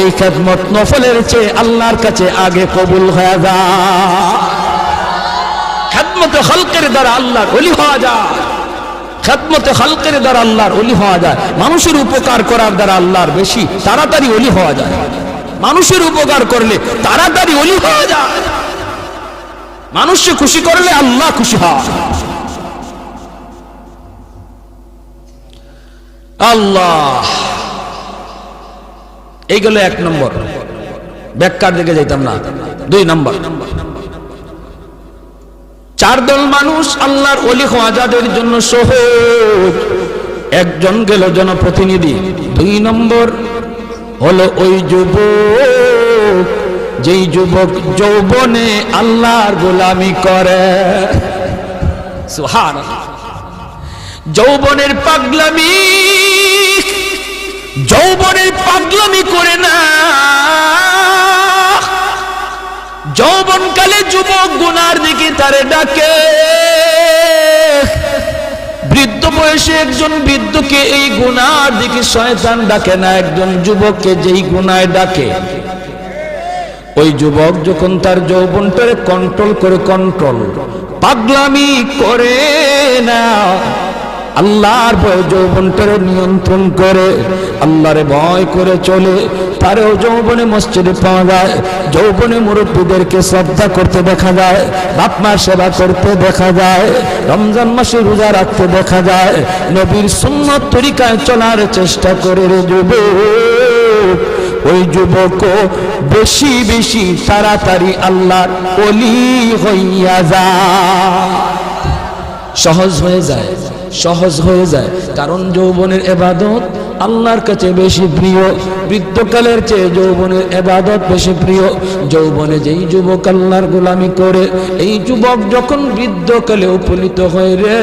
এই খেদমত নফলের চেয়ে আল্লাহর কাছে আগে কবুল হয়ে যায়। খেদমতে খালকের দ্বারা আল্লাহর ওলি হওয়া যায়, খেদমতে খালকের দ্বারা আল্লাহর ওলি হওয়া যায়। মানুষের উপকার করার দ্বারা আল্লাহর বেশি তাড়াতাড়ি ওলি হওয়া যায়। মানুষের উপকার করলে তাড়াতাড়ি ওলি হওয়া যায়। মানুষকে খুশি করলে আল্লাহ খুশি হয়। আল্লাহ, এইগুলো 1 নম্বর। ব্যাখ্যার দিকে যাইতাম না। 2 নম্বর, 4 দল মানুষ আল্লাহর ওলি হওয়া যাদের জন্য সহজ। একজন গেল জনপ্রতিনিধি। 2 নম্বর হলো ওই যুবক যেই যুবক যৌবনে আল্লাহর গোলামি করে। সুবহানাল্লাহ। যৌবনের পাগলামি, যৌবনের পাগলামি করে না। যৌবনকালে যুবক গুনার দিকে তারে ডাকে, বৃদ্ধ বয়সে একজন বৃদ্ধকে এই গুনার দিকে শয়তান ডাকে না, একজন যুবককে যেই গুনায় ডাকে, ওই যুবক যখন তার যৌবনটারে কন্ট্রোল করে, কন্ট্রোল পাগলামি করে না, আল্লাহর ভয় যৌবনটারে নিয়ন্ত্রণ করে, আল্লাহরে ভয় করে চলে, তারেও যৌবনে মসজিদে পাওয়া যায়, যৌবনে মুরব্বীদেরকে শ্রদ্ধা করতে দেখা যায়, বাপ মার সেবা করতে দেখা যায়, রমজান মাসে রোজা রাখতে দেখা যায়, নবীর সুন্নাত তরিকায় চলার চেষ্টা করে রে যুবক। ওই যুবকও বেশি বেশি তাড়াতাড়ি আল্লাহর ওলি হইয়া যায়, সহজ হয়ে যায়, সহজ হয়ে যায়। কারণ যৌবনের ইবাদত আল্লাহর কাছে বেশি প্রিয়, বৃদ্ধকালের চেয়ে যৌবনের ইবাদত বেশি প্রিয়। যৌবনে যেই যুবক আল্লাহর গোলামি করে, এই যুবক যখন বৃদ্ধকালে উপনীত হয় রে,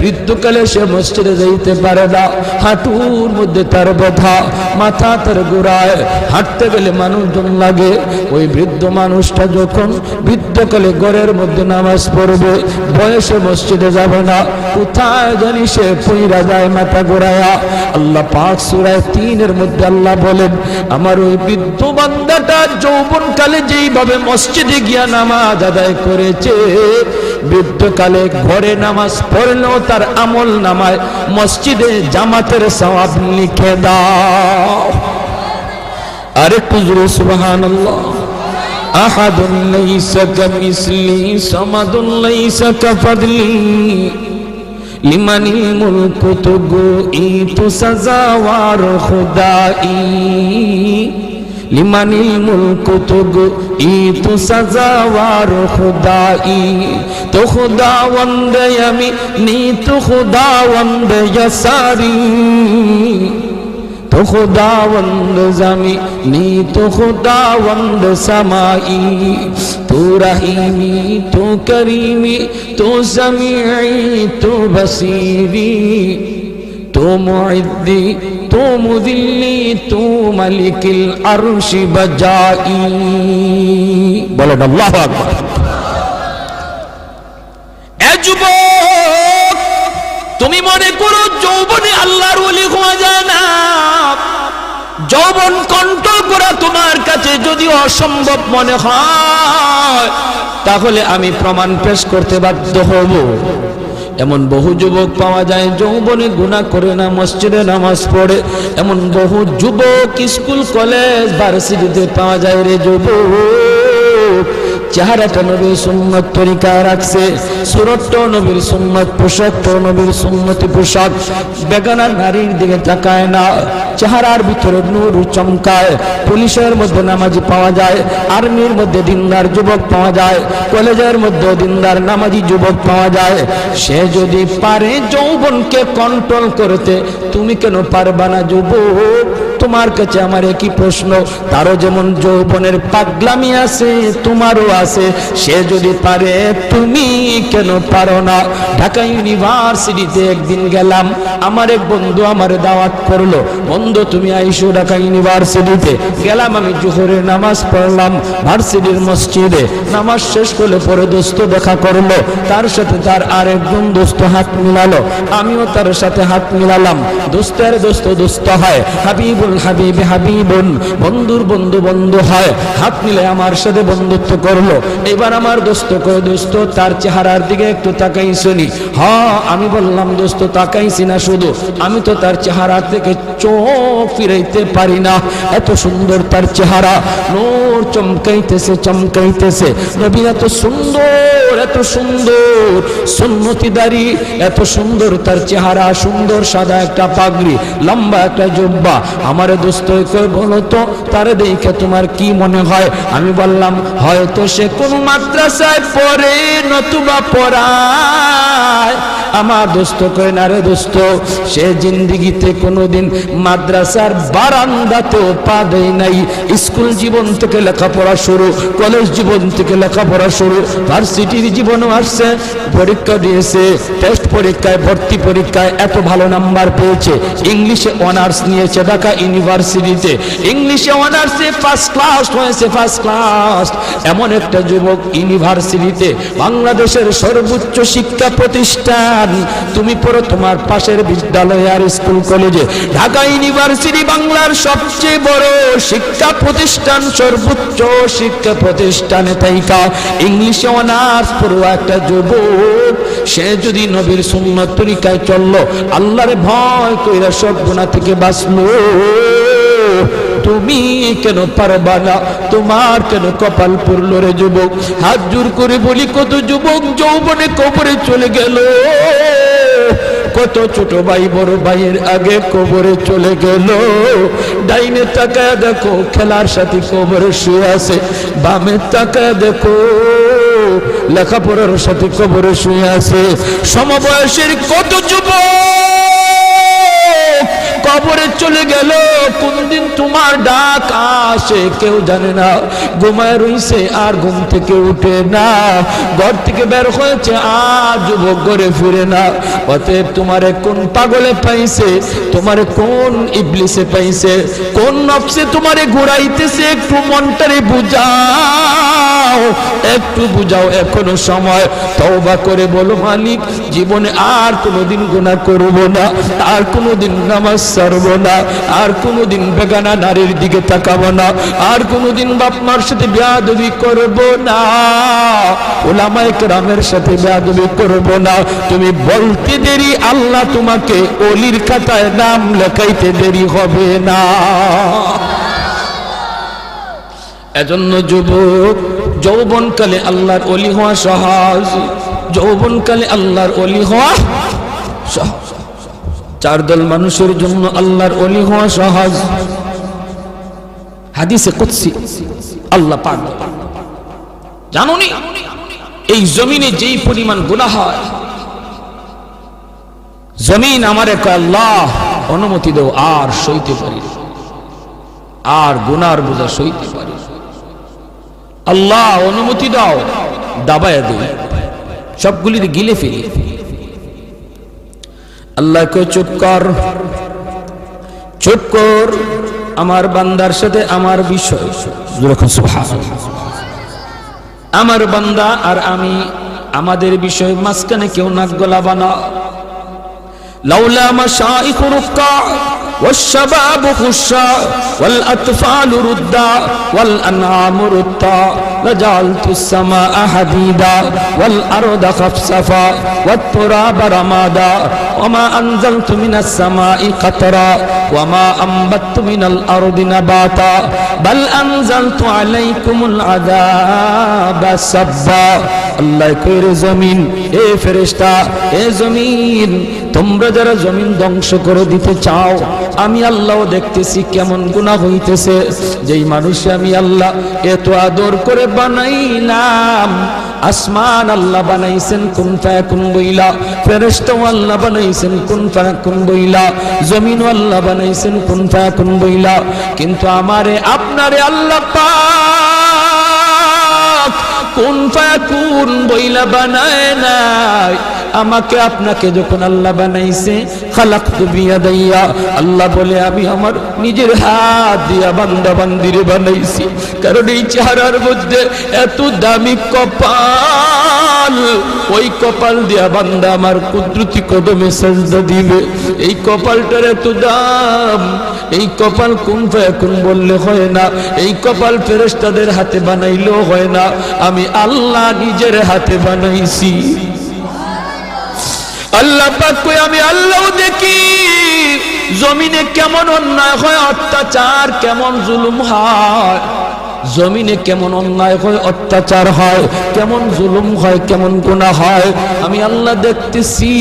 বৃদ্ধকালে সে মসজিদে যাইতে পারে না, হাঁটুর মধ্যে তার ব্যথা, মাথা তার গোড়ায়, হাঁটতে গেলে মানুষজন লাগে। ওই বৃদ্ধ মানুষটা যখন বৃদ্ধকালে ঘরের মধ্যে নামাজ পড়বে, বয়সে মসজিদে যাবে না, কোথায় জানি সে পইরা যায় মাথা গোড়ায়া। আল্লাহ পাক সূরা ৩-এর মধ্যে আল্লাহ বলেন, আমার ওই বৃদ্ধ বান্দাটা যৌবনকালে যেইভাবে মসজিদে গিয়া নামাজ আদায় করেছে, বৃদ্ধকালে ঘরে নামাজ পড়লেও তার আমল নামায় মসজিদে জামাতের সওয়াব লিখে দাও। আরেকটু জোরে সুবহানাল্লাহ। আহাদুন লাইসা কামিসলি সামাদুন লাইসা কাফাদলি লিমানিল মুলকু তুগু সাজাওয়ার খুদাই, লিমানিল মুলকু তুগু সাজাওয়ার খুদাই, তো খুদাওয়ান্দ আমি নি তো খুদাওয়ান্দ ইয়াসারি, তো খুদাওয়ান্দ জামি নি তো খুদাওয়ান্দ সামাই, তো রহিমি তো করিমি তো সামিঈ তো বসীরি, তো মুইদ্দি তো মুদিল্লি তো মালিকিল আরশি বাজাই। বলেন আল্লাহু আকবার। এ যুবক, তুমি মনে করো যৌবনে আল্লাহর ওলি হওয়া যায় না? যৌবন কন্ট্রোল করা তোমার কাছে যদি অসম্ভব মনে হয়, তাহলে আমি প্রমাণ পেশ করতে বাধ্য হব। এমন বহু যুবক পাওয়া যায় যৌবনে গুনাহ করে না, মসজিদে নামাজ পড়ে। এমন বহু যুবক স্কুল কলেজ ভার্সিটিতে পাওয়া যায় রে যুবক, চেহারাটা নবীর সুন্নত তরিকা রাখছে, সুরতটা নবীর সুন্নত, পোশাকটা নবীর সুন্নতি পোশাক, বেগানা নারীর দিকে তাকায় না, চেহারার ভিতরে নূর চমকায়। পুলিশের মধ্যে নামাজি পাওয়া যায়, আর্মির মধ্যে দিনদার যুবক পাওয়া যায়, কলেজের মধ্যে দিনদার নামাজি যুবক পাওয়া যায়। সে যদি পারে যৌবনকে কন্ট্রোল করতে, তুমি কেন পারবা না যুবক? তোমার কাছে আমার একই প্রশ্ন। তারও যেমন যৌবনের পাগলামি আছে, তোমারও আছে। সে যদি পারে, তুমি কেন পারো না? ঢাকা ইউনিভার্সিটিতে একদিন গেলাম, আমার এক বন্ধু আমার দাওয়াত করলো, বন্ধু তুমি আইসো ঢাকা ইউনিভার্সিটিতে। গেলাম, আমি জোহরের নামাজ পড়লাম ভার্সিটির মসজিদে। নামাজ শেষ করলে পরে দোস্ত দেখা করলো, তার সাথে তার আরেকজন দোস্ত হাত মিলালো, আমিও তার সাথে হাত মিলালাম। দোস্তের দোস্ত দোস্ত হয়, হাবিবুল হাবিবে হাবিবুন, বন্ধুর বন্ধু বন্ধু হয়। হাত মিলে আমার সাথে বন্ধুত্ব করলো। এবার আমার দোস্ত কয়, দোস্ত তার চেহারার দিকে একটু তাকাই শুনি। হ্যাঁ, আমি বললাম দোস্ত তাকাইছি না, শুধু আমি তো তার চেহারা থেকে চোখ ফিরাইতে পারি না, এত সুন্দর তার চেহারা, নূর চমকাইতেছে চমকাইতেছে। নবী এত সুন্দর, এত সুন্দর, সুন্নতি দাড়ি, এত সুন্দর তার চেহারা, সুন্দর সাদা একটা পাগড়ি, লম্বা একটা জুব্বা। আমার দোস্ত কই, বলো তো তারে দেখে তোমার কি মনে হয়? আমি বললাম, হয়তো সে কোন মাদ্রাসায় পড়ে, নতুবা পড়ায়, আমার দোস্ত কয় না রে দোস্ত, সে জিন্দিগিতে কোনোদিন মাদ্রাসার বারান্দাতেও পা দেয় নাই। স্কুল জীবন থেকে লেখাপড়া শুরু, কলেজ জীবন থেকে লেখাপড়া শুরু, ভার্সিটির জীবনও আসছে, পরীক্ষা দিয়েছে, টেস্ট পরীক্ষায়, ভর্তি পরীক্ষায় এত ভালো নাম্বার পেয়েছে। ইংলিশে অনার্স নিয়েছে ঢাকা ইউনিভার্সিটিতে, ইংলিশে অনার্সে ফার্স্ট ক্লাস হয়েছে, ফার্স্ট ক্লাস। এমন একটা যুবক ইউনিভার্সিটিতে, বাংলাদেশের সর্বোচ্চ শিক্ষা প্রতিষ্ঠান, তুমি পড়ো তোমার পাশের বিদ্যালয়ে আর স্কুল কলেজে, ঢাকা ইউনিভার্সিটি বাংলার সবচেয়ে বড় শিক্ষা প্রতিষ্ঠান, সর্বোচ্চ শিক্ষা প্রতিষ্ঠানে থাইকা ইংলিশে অনার্স পড়ুয়া একটা যুবক, সে যদি নবীর সুন্নাত তরিকায় চললো, আল্লাহরে ভয় কইরা সব গুনাহ থেকে বাঁচলো, তুমি কেন পারবা না? তোমার কেন কপাল পুরলো রে যুবক? হাত জোর করে বলি, কত যুবক যৌবনে কবরে চলে গেল, কত ছোট ভাই বড় ভাইয়ের আগে কবরে চলে গেল। ডাইনে তাকায় দেখো খেলার সাথে কবরে শুয়ে আছে, বামে তাকায় দেখো লেখাপড়ার সাথে কবরে শুয়ে আছে। সমবয়সের কত যুবক কবরে চলে গেল, কোনদিন তোমার ডাক আসে কেউ জানে না, ঘুমায় রইছে আর ঘুম থেকে উঠে না, ঘর থেকে বের হয়েছে আর যুবক ঘরে ফিরে না। অতএব তোমারে কোন পাগলে পাইছে, তোমারে কোন ইবলিসে পাইছে, কোন নফসে তোমারে ঘুরাইতেছে, একটু মনটারে বুঝাও, একটু বুঝাও, এখনো সময়। তওবা করে বলো, মালিক জীবনে আর কোনোদিন গুনাহ করব না, আর কোনোদিন নামাজ ছাড়ব না, আর কোনোদিন বেগানা নারীর দিকে তাকাবো না, আর কোনোদিন বাপ মার সাথে বেয়াদবি করব না, উলামায়ে কেরামের সাথে বেয়াদবি করব না। তুমি বলতে দেরি, আল্লাহ তোমাকে ওলির খাতায় নাম লেখাইতে দেরি হবে না। এজন্য যুবক, যৌবনকালে আল্লাহর ওলি হওয়া সহজ, যৌবনকালে আল্লাহর ওলি হওয়া সহজ। চার দল মানুষের জন্য আল্লাহর ওলি হওয়া সহজ। হাদিসে কুদসি আল্লাহ পাক, জানোনি এই জমিনে যেই পরিমাণ গুনাহ হয়, জমিন আমারে কয় আল্লাহ অনুমতি দাও, আর সইতে পারি না, আর গুনার বোঝা সইতে পারি, আল্লাহ অনুমতি দাও, দাবায় দেই, সবগুলি গিলে ফেলি। আল্লাহ কয় চুপ কর, চুপ কর, আমার বান্দার সাথে আমার বিষয়, আমার বান্দা আর আমি, আমাদের বিষয় মাঝখানে কেউ নাক গলাবা না। লাউলা মাশাইখ রুক্কা والشباب خشا والأطفال ردا والأنعام ردا لجعلت السماء حديدا والأرض خفصفا والتراب رمادا وما أنزلت من السماء قطرا وما أنبت من الأرض نباتا بل أنزلت عليكم العذاب سبا الله كير زمين اے فرشتہ اے زمين তোমরা যারা জমিন ধ্বংস করে দিতে চাও, আমি আল্লাহ দেখতেছি কেমন গুনাহ হইতেছে। যেই মানুষ আমি আল্লাহ এত আদর করে বানাইলাম, আসমান আল্লাহ বানাইছেন কুন ফায়াকুন বইলা, ফেরেশতা আল্লাহ বানাইছেন কুন ফায়াকুন বইলা, জমিন আল্লাহ বানাইছেন কুন ফায়াকুন বইলা, কিন্তু আমারে আপনারে আল্লাহ পাক কুন ফায়াকুন বইলা বানায় নাই। আমাকে আপনাকে যখন আল্লাহ বানাইছে, খালাকতু বিয়াদাইয়া, আল্লাহ বলে আমি আমার নিজের হাত দিয়া বান্দা বান্দিরে বানাইছি। কারণ এই চেহারার মধ্যে এত দামি কপাল, ওই কপাল দিয়া বান্দা আমার কুদরতি কদমে সাজদা দিবে। এই কপালটার এত দাম, এই কপাল কুন ফায়াকুন বললে হয় না, এই কপাল ফেরেশতাদের হাতে বানাইলেও হয় না, আমি আল্লাহ নিজের হাতে বানাইছি। আল্লাহ পাক কই আমি আল্লাহ দেখি জমিনে কেমন অন্যায় হয়, অত্যাচার কেমন জুলুম হয়, জমিনে কেমন অন্যায় হয়, অত্যাচার হয়, কেমন জুলুম হয়, কেমন গুনাহ হয়, আমি আল্লাহ দেখতেছি।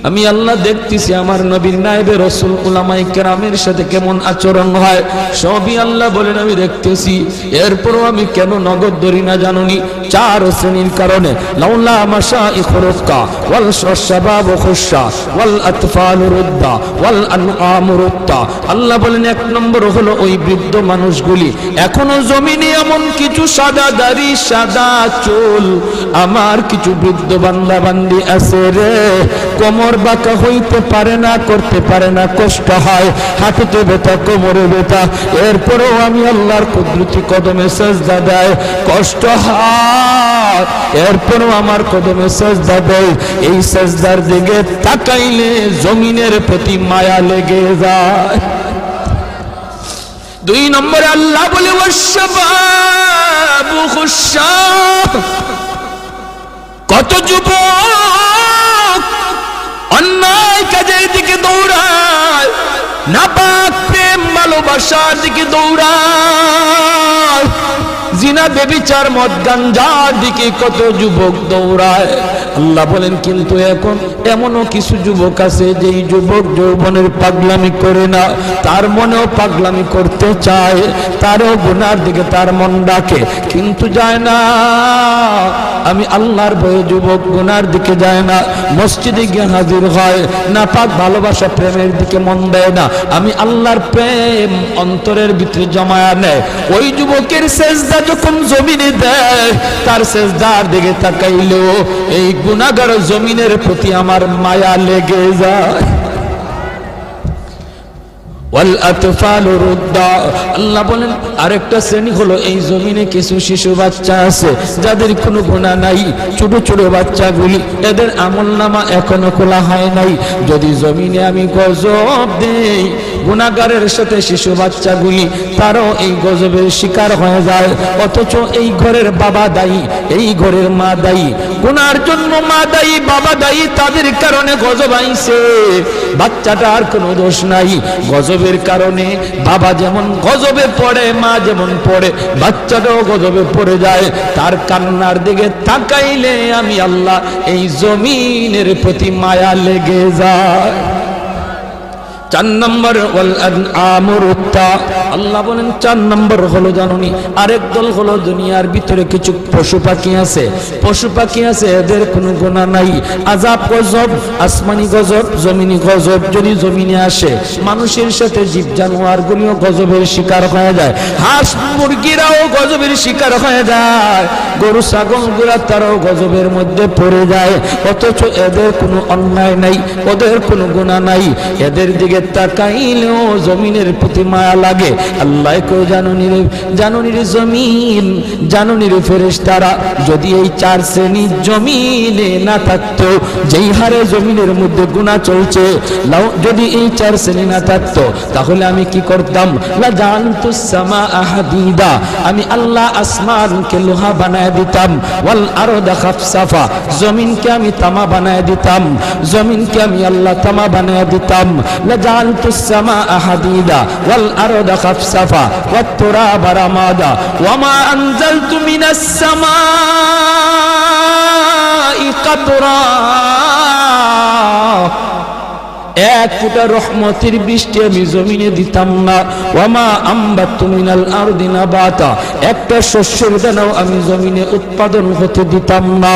আমি আল্লাহ দেখতেছি আমার নবীর নায়েবে রাসূল উলামায়ে কেরামের সাথে কেমন আচরণ হয়, সবই আল্লাহ বলেন আমি দেখতেছি। এরপরও আমি কেন নগদ ধরি না জানুনি? 4 শ্রেণীর কারণে। লাউলা মাশাইখুর রুক্কা ওয়াল শাবাব খুশা ওয়াল আতফাল রুদ্দা ওয়াল আনআম রুদ্দা। আল্লাহ বলেন 1 নম্বর হলো ওই বৃদ্ধ মানুষগুলি, এখনো জমিনে এমন কিছু সাদা দাড়ি সাদা চুল আমার কিছু বৃদ্ধ বান্দা বান্দি আছে রে, কোমর বাঁকা হইতে পারে না, করতে পারে না, কষ্ট হয়, হাঁটুতে ব্যথা, কোমরে ব্যথা, এরপরেও আমি আল্লাহর কুদরতি কদমে সেজদা দেয়, কষ্ট হয়, এরপরেও আমার কদমে সেজদা দেয়। এই সেজদার দিকে তাকাইলে জমিনের প্রতি মায়া লেগে যায়। 2 নম্বরে আল্লাহ বলে ওয়াশবাবু খুশা, কত যুবক অন্যায় কাজের দিকে দৌড়ায়, নাপাক প্রেম ভালোবাসার দিকে দৌড়ায়, জিনা বেবিচার মদ গাঞ্জার দিকে কত যুবক দৌড়ায়। আল্লাহ বলেন কিন্তু এখন এমনও কিছু যুবক আছে যেই যুবক যৌবনের পাগলামি করে না, তার মনেও পাগলামি করতে চায়, তারও গুনার দিকে তার মন ডাকে কিন্তু যায় না। আমি আল্লাহর ভয়ে যুবক গুনার দিকে যায় না, মসজিদে গিয়ে হাজির হয় না, পাক ভালোবাসা প্রেমের দিকে মন দেয় না, আমি আল্লাহর প্রেম অন্তরের ভিতরে জমায়া নেয়। ওই যুবকের সেজদা যখন জমিনে দেয়, তার সেজদার দিকে তাকাইলেও এই গুনাহগার জমিনের প্রতি আমার মায়া লেগে যায়। আল্লাহ বলেন আরেকটা শ্রেণী হলো এই জমিনে কিছু শিশু বাচ্চা আছে যাদের কোনো গুনাহ নাই, ছোট ছোট বাচ্চাগুলি, এদের আমলনামা এখনো খোলা হয় নাই। যদি জমিনে আমি গজব দেই, গুনাহগারের সাথে শিশু বাচ্চাগুলি তারাও এই গজবের শিকার হয়ে যায়, অথচ এই ঘরের বাবা দায়ী, এই ঘরের মা দায়ী, গুনার জন্য মা দায়ী, বাবা দায়ী, তাদের কারণে গজব আইছে, বাচ্চাটার কোনো দোষ নাই। গজবের কারণে বাবা যেমন গজবে পড়ে, মা যেমন পড়ে, বাচ্চাটাও গজবে পড়ে যায়। তার কান্নার দিকে তাকাইলে আমি আল্লাহ এই জমিনের প্রতি মায়া লেগে যায়। 4 নম্বর ওয়াল আনআম রুত্তা। আল্লাহ বলেন 4 নম্বর হলো জানুনি আরেক দল হলো দুনিয়ার ভিতরে কিছু পশু পাখি আছে, পশু পাখি আছে এদের কোনো গুনাহ নাই, আযাব গজব, আসমানি গজব, জমিনি গজব যদি জমিনে আসে, মানুষের সাথে জীব জানোয়ারগুলিও গজবের শিকার হয়ে যায়, হাঁস মুরগিরাও গজবের শিকার হয়ে যায়, গরু ছাগলগুলা তারাও গজবের মধ্যে পড়ে যায়, অথচ এদের কোনো অন্যায় নাই, ওদের কোনো গুনাহ নাই, এদের দিকে তাকাইলেও জমিনের প্রতি মায়া লাগে। আল্লাহ কো জানুনি রে, জানুনি রে জমিন, জানুনি রে ফেরেশতারা, যদি এই 4 শ্রেণী জমিনে না থাকতো, যেই হারে জমিনের মধ্যে গুনাহ চলছে, যদি এই 4 শ্রেণী না থাকতো তাহলে আমি কি করতাম? লা জানতুস সামা হাদিদা, আমি আল্লাহ আসমানকে লোহা বানায় দিতাম, ওয়াল আরদা খাফসাফা, জমিনকে আমি তামা বানায় দিতাম, জমিনকে আমি আল্লাহ তামা বানায় দিতাম, লাজালতুস সামাআ হাদিদা ওয়াল আরদা খাফসাফা ওয়াত তুরাবা রামাদা ওয়ামা আনজালতু মিনাস সামাই কাতরা, 1 ফোঁটা রহমতের বৃষ্টি আমি জমিনে দিতাম না, ওয়ামা আম্বাতু মিনাল আরদি নাবাতা, একটা শস্যের দানাও আমি জমিনে উৎপাদন হতে দিতাম না,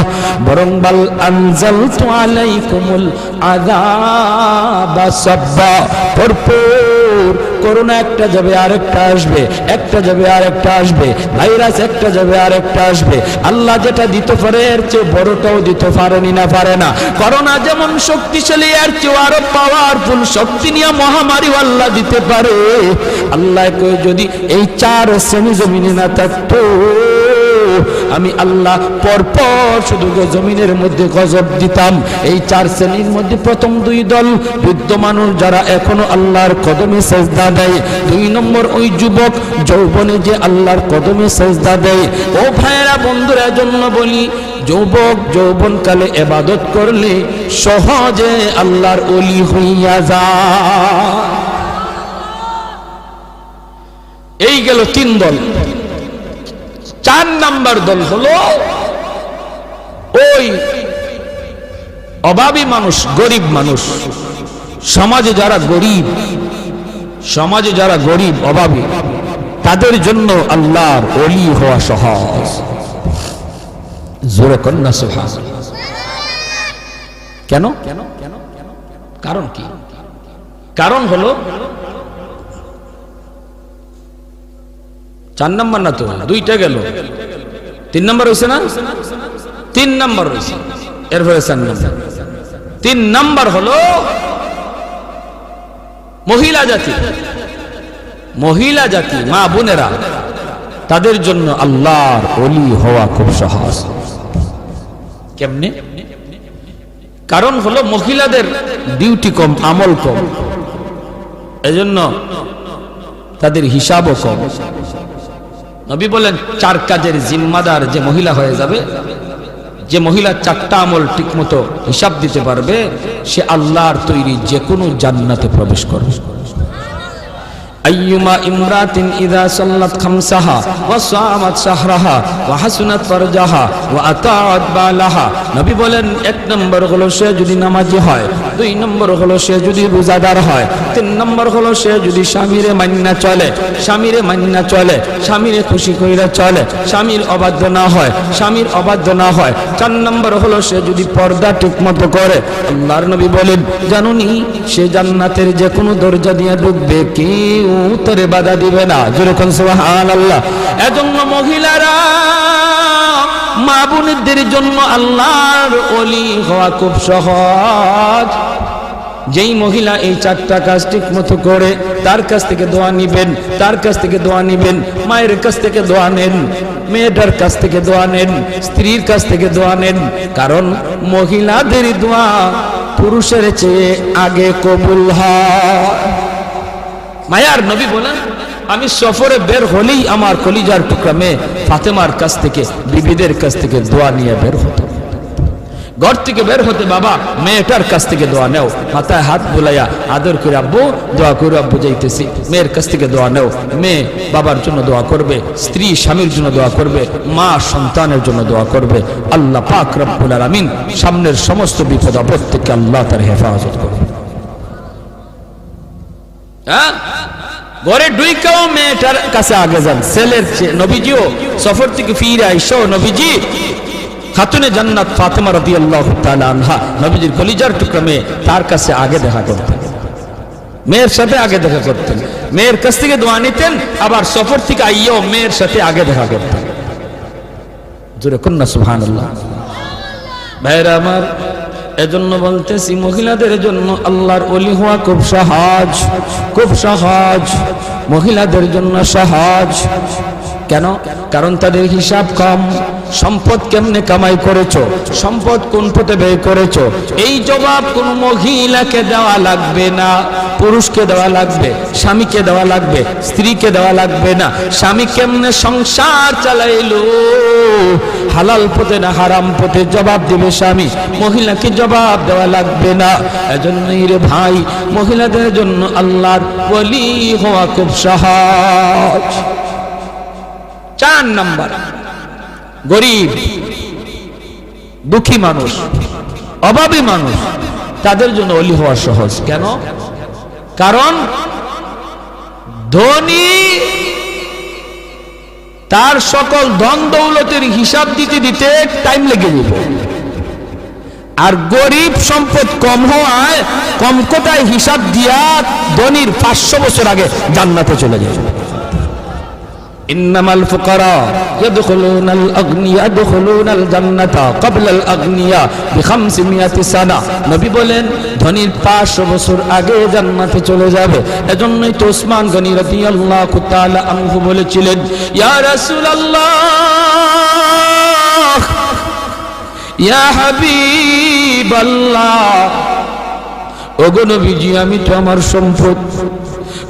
বরং বাল আনজালতু আলাইকুমুল আযাবা সাব্বা, ভরপুর করোনা একটা যাবে আরেকটা আসবে, একটা যাবে আরেকটা আসবে, ভাইরাস একটা যাবে আরেকটা আসবে, আল্লাহ যেটা দিতে পারে এর চেয়ে বড়টাও দিতে পারেনি না পারে না। করোনা যেমন শক্তিশালী, এর চেয়ে আরো পাওয়ারফুল শক্তি নিয়ে মহামারী আল্লাহ দিতে পারে। আল্লাহ কই যদি এই 4 শ্রেণী জমিনে না থাকতো, আমি আল্লাহ পরপর শুধু জমিনের মধ্যে গজব দিতাম। এই 4 শ্রেণীর মধ্যে প্রথম 2 দল বৃদ্ধ মানুষ যারা এখনো আল্লাহর কদমে সেজদা দেয়, 2 নম্বর ওই যুবক যৌবনে যে আল্লাহর কদমে সেজদা দেয়। ও ভাইয়েরা বন্ধুরা, জন্য বলি যুবক যৌবনকালে ইবাদত করলে সহজে আল্লাহর ওলি হইয়া যায়। এই গেল 3 দল। 4 নাম্বার দল হলো ওই অভাবী মানুষ, গরিব মানুষ, সমাজে যারা গরিব অভাবী, তাদের জন্য আল্লাহর ওলি হওয়া সহজ। জোরে কন্যা সুবহানাল্লাহ। কেন? কারণ কি? কারণ হলো 4 নম্বর না তো, 2টা গেল, 3 নম্বর হয়েছে না? 3 নম্বর হয়েছে, এরপরে 4 নম্বর। 3 নম্বর হলো মহিলা জাতি, মা বোনেরা, তাদের জন্য আল্লাহর ওলি হওয়া খুব সহজ। কেমনে? কারণ হলো মহিলাদের ডিউটি কম, আমল কম, এজন্য তাদের হিসাবও কম। নবী বলেন 4 কাজের জিম্মাদার যে মহিলা হয়ে যাবে, যে মহিলা 4টা আমল ঠিকমতো হিসাব দিতে পারবে, সে আল্লাহর তৈরি যে কোনো জান্নাতে প্রবেশ করবে। আইয়ুমা ইমরাতিন ইযা সাল্লাত খামসাহা ওয়া সামাত শাহরাহা ওয়া হাসনাত ফারজাহা ওয়া আতাআত বালাহা। নবী বলেন 1 নম্বর হলো সে যদি নামাজি হয়, 2 নম্বর হলো সে যদি রোজাদার হয়, 3 নম্বর হলো সে যদি স্বামীরে মান্না চলে, স্বামীরে খুশি কইরা চলে, স্বামীর অবাধ্য না হয়, 4 নম্বর হলো সে যদি পর্দা ঠিকমতো করে। আল্লাহর নবী বলেন, জানুনি সে জান্নাতের যে কোনো দরজা দিয়ে ঢুকবে, কেউ উত্তরে বাধা দিবে না। যেরকম সুবহানাল্লাহ। এজন্য মহিলারা, মা বোনদের জন্য আল্লাহর ওলি হওয়া খুব সহজ। যেই মহিলা এই 4টা কাজ ঠিক মতো করে, তার কাছ থেকে দোয়া নিবেন, মায়ের কাছ থেকে দোয়া নেন, মেয়েটার কাছ থেকে দোয়া নেন, স্ত্রীর কাছ থেকে দোয়া নেন। কারণ মহিলাদের দোয়া পুরুষের চেয়ে আগে কবুল হয়। মায়ার নবী বলেন, আমি সফরে বের হলেই আমার কলিজার টুকরা মেয়ে ফাতেমার কাছ থেকে, বিবিদের কাছ থেকে দোয়া নিয়ে বের হতো। ঘর থেকে বের হতে বাবা মেয়েটার কাছ থেকে দোয়া নেও, মাথায় হাত বুলাইয়া আদর করে আব্বু দোয়া করে, আব্বু যাইতেছি, মেয়ের কাছ থেকে দোয়া নেও। মেয়ে বাবার জন্য দোয়া করবে, স্ত্রী স্বামীর জন্য দোয়া করবে, মা সন্তানের জন্য দোয়া করবে। আল্লাহ পাক রব্বুল আলামিন সামনের সমস্ত বিপদ আপদ থেকে আল্লাহ তার হেফাজত করবে। ঘরে ঢুইকাও মেয়েটার কাছে আগে যান, ছেলের নবীজিও সফর থেকে ফিরে আইসো, নবীজি খাতুনে জান্নাত ফাতেমা রাদিয়াল্লাহু তাআলা আনহা, নবীজির কলিজার টুকরা মেয়ে, তার কাছে আগে দেখা করতেন, মেয়ের সাথে আগে দেখা করতেন, মেয়ের কাছ থেকে দোয়া নিতেন, আবার সফর থেকে আইয়াও মেয়ের সাথে আগে দেখা করতেন। জোরে কন্যা সুবহানাল্লাহ। ভাইরা আমার, এজন্য বলতেছি মহিলাদের জন্য আল্লাহর ওলি হওয়া খুব সহজ, মহিলাদের জন্য সহজ। কেন? কারণ তাদের হিসাব কম। সম্পদ কেমনে কামাই করেছো, সম্পদ কোন পথে ব্যয় করেছো, এই জবাব কোন মহিলাকে দেওয়া লাগবে না, পুরুষকে দেওয়া লাগবে, স্বামীকে দেওয়া লাগবে, স্ত্রীকে দেওয়া লাগবে না। স্বামী কেমনে সংসার চালাইলো, হালাল পথে না হারাম পথে, জবাব দিবে স্বামী, মহিলাকে জবাব দেওয়া লাগবে না। এজন্যই রে ভাই, মহিলাদের জন্য আল্লাহর ওলি হওয়া খুব সহজ। 4 নম্বর, গরিব দুঃখী মানুষ, অভাবী মানুষ, তাদের জন্য ওলি হওয়া সহজ। কেন? কারণ ধনী তার সকল ধন দৌলতের হিসাব দিতে দিতে টাইম লেগে যাবে, আর গরিব সম্পদ কম হওয়ায় কম কোটায় হিসাব দিয়া ধনীর 500 বছর আগে জান্নাতে চলে যাবে। ইন্নামাল ফুকারা ইয়াদখুলুনাল আগনিয়া ইয়াদখুলুনাল জান্নাতা ক্বাবলাল আগনিয়া বি500 সানা। নবী বলেন ধনীর 500 বছর আগে জান্নাতে চলে যাবে। এজন্যই তো ওসমান গনি রাদিয়াল্লাহু তাআলা আনহু বলেছিলেন, ইয়া রাসূলুল্লাহ, ইয়া হাবিবাল্লাহ, ওগো নবীজি, আমি তো আমার সম্পদ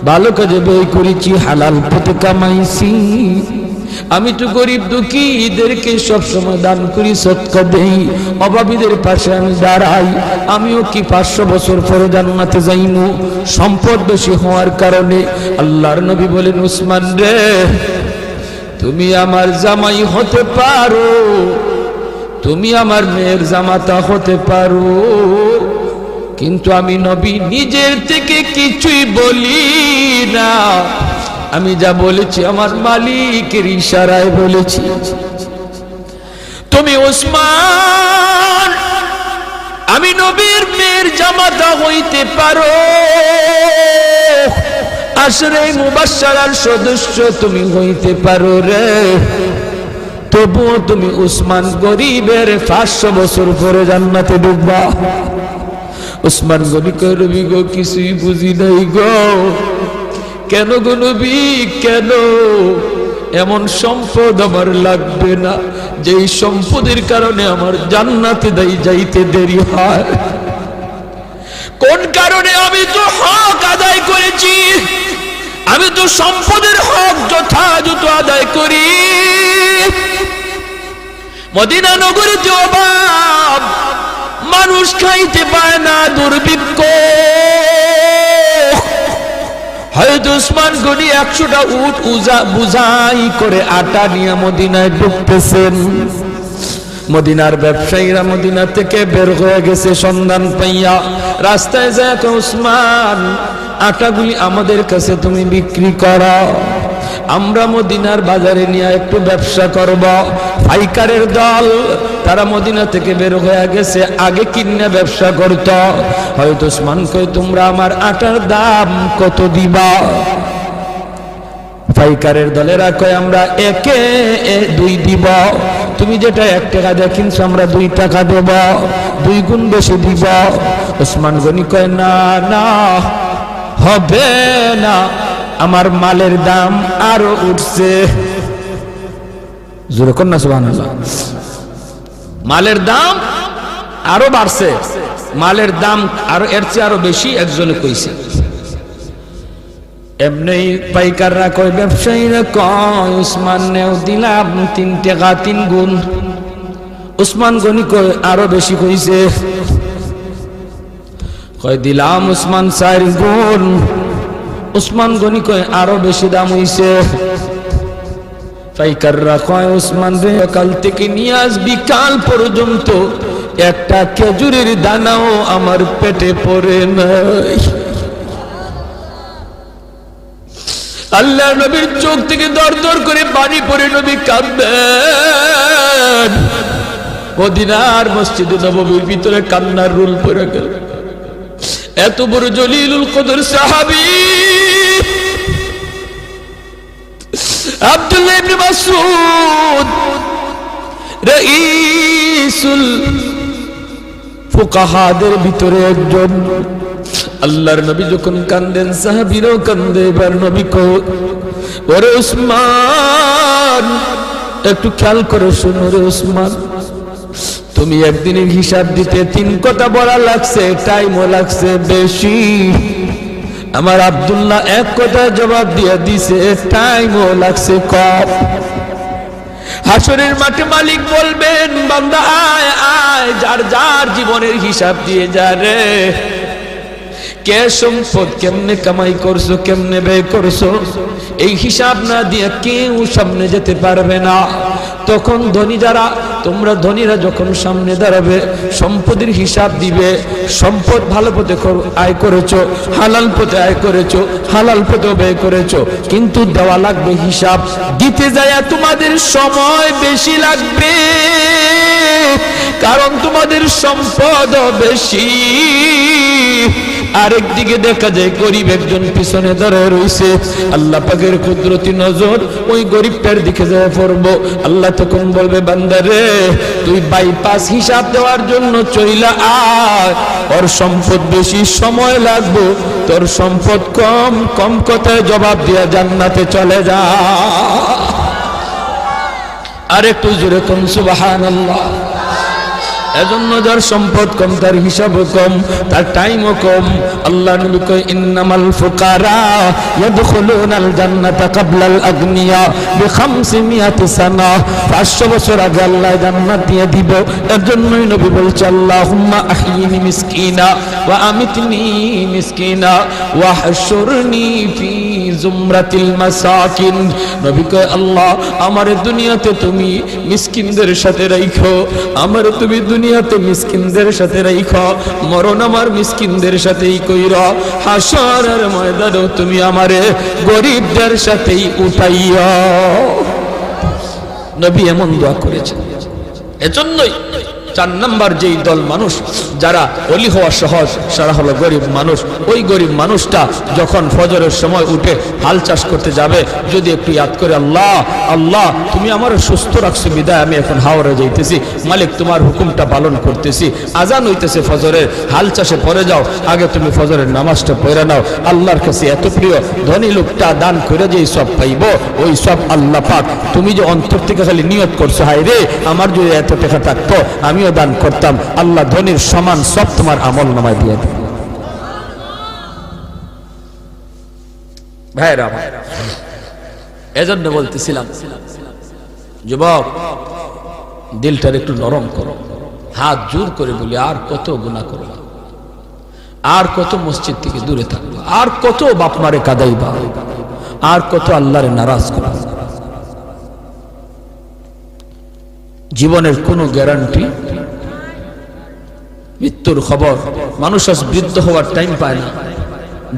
ভালো কাজে ব্যয় করেছি, হালাল পথে কামাইছি, আমি তো গরিব দুঃখীদেরকে সবসময় দান করি, সদকা দেই, অভাবীদের পাশে আমি দাঁড়াই, আমিও কি 500 বছর পরে জান্নাতে যাইমু সম্পদ বেশি হওয়ার কারণে? আল্লাহর নবী বলেন, উসমান রে, তুমি আমার জামাই হতে পারো, তুমি আমার মেয়ের জামাতা হতে পারো, কিন্তু আমি নবী নিজের থেকে কিছুই বলি না, আমি যা বলেছি আমার মালিকের ইশারায় বলেছি। তুমি উসমান আমি নবীর মেয়ের জামাতা হইতে পারো, আশরে মুবাশশারার সদস্য তুমি হইতে পারো রে, তবুও তুমি উসমান গরিবের 500 বছর পরে জান্নাতে ঢুকবা। উসমান গনি কয় নবী গো কিছুই বুঝি নাই গো। কেন গো নবী কেন? এমন সম্পদ আমার লাগবে না যেই সম্পদের কারণে আমার জান্নাতে যাইতে দেরি হয়। কোন কারণে? আমি তো হক আদায় করেছি, আমি তো সম্পদের হক যথাযথ আদায় করি। মদিনা নগরীতে অভাব, মানুষ খাইতে পায় না, দুর্ভিক্ষ। হয়তো উসমান গনি 100টা উট বুঝাই করে আটা নিয়ে মদিনায় ঢুকতেছেন। মদিনার ব্যবসায়ীরা মদিনা থেকে বের হয়ে গেছে সন্ধান পাইয়া, রাস্তায় যায় উসমান আটাগুলি আমাদের কাছে তুমি বিক্রি করো, আমরা মদিনার বাজারে নিয়ে একটু ব্যবসা করব। পাইকারের দল তারা মদিনা থেকে বের হয়ে গেছে, আগে কিনে ব্যবসা করত। হয়তো উসমান কই তোমরা আমার আটার দাম কত দিবা? পাইকারের দলেরা কয় আমরা 1-2 দিব, তুমি যেটা 1 টাকা দিয়ে কিনছো আমরা 2 টাকা দেব, 2 গুণ বেশি দিব। উসমান গনি কয় না না হবে না, আমার মালের দাম আরো উঠছে। জোরে কর না সুবহানাল্লাহ। মালের দাম আরো বাড়ছে, মালের দাম আরো এর চেয়ে আরো বেশি একজনে কইছে। এমনি পাইকাররা কয়, ব্যবসায়ীরা কয় উসমান নেও দিলাম 3 টাকা 3 গুণ। উসমান গনি কয় আরো বেশি কইছে, কয় দিলাম উসমান 4 গুণ। উসমান গনি কয় আরো বেশি দাম হইছে। পাইকাররা কয় উসমান রে কাল থেকে নিয়ে আজ বিকাল পর্যন্ত একটা খেজুরের দানাও আমার পেটে পড়ে নাই। আল্লাহ নবীর চোখ থেকে দর দর করে পানি পড়ে নবী কাঁদবেন। মদিনার মসজিদে নববীর ভিতরে কান্নার রুল পড়ে গেল। এত বড় জলিলুল কদর সাহাবী আব্দুল্লাহ ইবনে মাসউদ রাইসুল ফুকাহাদের ভিতরে একজন। আল্লাহর নবী যখন কান্দেন সাহাবীরাও কান্দে। এবার নবী কো ওরে উসমান একটু খেয়াল করে শোনো রে উসমান, তুমি একদিনের হিসাব দিতে 3 কথা বলা লাগছে, টাইমও লাগছে বেশি। আমার আব্দুল্লাহ 1 কথা জবাব দিয়ে দিছে, টাইমও লাগছে কম। হাসরের মাঠে মালিক বলবেন বান্দা আয় আয়, যার যার জীবনের হিসাব দিয়ে যা রে। কে সম্পদ কেমনে কামাই করছো, কেমনে ব্যয় করছো, এই হিসাব না দিয়ে কেউ সামনে যেতে পারবে না। তখন ধনী যারা, তোমরা ধনীরা যখন সামনে দাঁড়াবে সম্পদের হিসাব দিবে। সম্পদ ভালো পথে আয় করেছো, হালাল পথে আয় করেছো, হালাল পথে ব্যয় করেছো, কিন্তু দেওয়া লাগবে হিসাব। দিতে যায় তোমাদের সময় বেশি লাগবে, কারণ তোমাদের সম্পদ বেশি। আরেকদিকে দেখা যায় গরিব একজন পিছনে দাঁড়ায় রয়েছে। আল্লাহ পাকের কুদরতি নজর ওই গরিবটার দিকে যায় পড়বো। আল্লাহ তখন বলবে বান্দা রে তুই বাইপাস হিসাব দেওয়ার জন্য চইলা আয়, ওর সম্পদ বেশি, সময় লাগবে, তোর সম্পদ কম, কম কথায় জবাব দিয়া জান্নাতে চলে যা। আর একটু জোরে কোন সুবহানাল্লাহ। এজন্য যার সম্পদ কম, তার হিসাবও কম, তার টাইমও কম। আল্লাহ নবী কয় ইন্নামাল ফুকারা ইয়াদখুলুনাল জান্নাতা ক্বাবলাল আগনিয়া বি500 সানা। 500 বছর আগে আল্লাহ জান্নাত দিয়ে দিব। এর জন্যই নবী বলছে আল্লাহুম্মা আহয়িনি মিসকিনা ওয়া আমিতনি মিসকিনা ওয়া হাশুরনি ফি জুমরাতিল মাসাকিন। নবী কয় আল্লাহ আমারে দুনিয়াতে তুমি মিসকিনদের সাথে রাখো, আমারে তুমি দুনিয়াতে মিসকিনদের সাথে রাখো, মরণ আমার মিসকিনদের সাথেই কইরা, হাসরের ময়দানেও তুমি আমারে গরিবদের সাথেই উঠাইয়া। নবী এমন দোয়া করেছেন। এজন্যই 4 নাম্বার যেই দল মানুষ যারা ওলি হওয়া সহজ, সারা হলো গরিব মানুষ। ওই গরিব মানুষটা যখন ফজরের সময় উঠে হাল চাষ করতে যাবে, যদি একটু ইয়াদ করে আল্লাহ আল্লাহ তুমি আমার সুস্থ রাখছো বিদায় আমি এখন হাওড়ে যাইতেছি, মালিক তোমার হুকুমটা পালন করতেছি, আজান হইতেছে ফজরের, হাল চাষে পড়ে যাও, আগে তুমি ফজরের নামাজটা পড়ে নাও। আল্লাহর কাছে এত প্রিয়, ধনী লোকটা দান করে যেই সব পাইব, ওই সব আল্লাহ পাক তুমি যে অন্তর থেকে খালি নিয়ত করছো, হায় রে আমার যদি এত টাকা থাকতো আমিও দান করতাম, আল্লাহ ধনীর সমান সব তোমার আমল নামায় দিয়ে দেবে। ভাইরা এজন্য বলতেছিলাম যুবক দিলটার একটু নরম করো, হাত জোর করে বলি আর কত গুনাহ করবা, আর কত মসজিদ থেকে দূরে থাকবা, আর কত বাপ মারে কাঁদাইবা, আর কত আল্লাহরে নারাজ করবা। জীবনের কোনো গ্যারান্টি, মৃত্যুর খবর, মানুষ আজ বৃদ্ধ হওয়ার টাইম পায় না,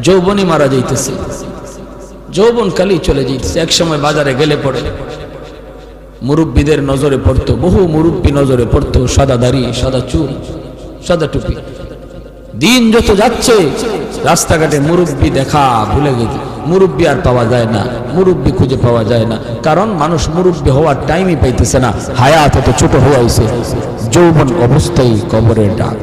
যৌবনই মারা যাইতেছে, যৌবন কালি চলে যাইতেছে। এক সময় বাজারে গেলে পড়ে মুরব্বীদের নজরে পড়তো, বহু মুরব্বী নজরে পড়তো, সাদা দাড়ি, সাদা চুল, সাদা টুপি। দিন যত যাচ্ছে রাস্তাঘাটে মুরব্বী দেখা ভুলে গেছে, মুরব্বী আর পাওয়া যায় না, মুরব্বী খুঁজে পাওয়া যায় না, কারণ মানুষ মুরব্বী হওয়ার টাইমই পাইতেছে না। হায়াত এত ছোট হয়েছে, যৌবন অবস্থায় কবরের ডাক।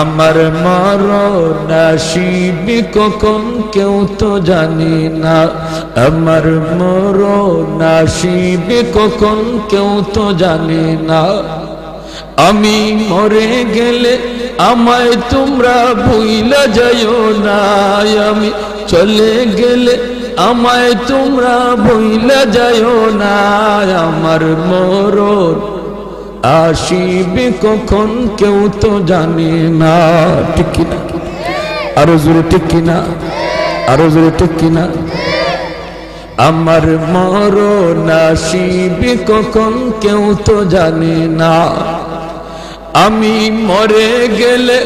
আমার মরণ আসিবে কখন কেউ তো জানে না, আমার মরণ আসিবে কখন কেউ তো জানে না, আমি মরে গেলে আমায় তোমরা ভুইলা যাইও না, আমি চলে গেলে আমায় তোমরা ভুইলা যাইও না, আমার মরণ আসিবে কখন কেউ তো জানে না। ঠিক কিনা? আরো জোরে ঠিক কিনা? আরো জোরে ঠিক কিনা? আমার মরণ আসিবে কখন কেউ তো জানে না, আমি মরে গেলে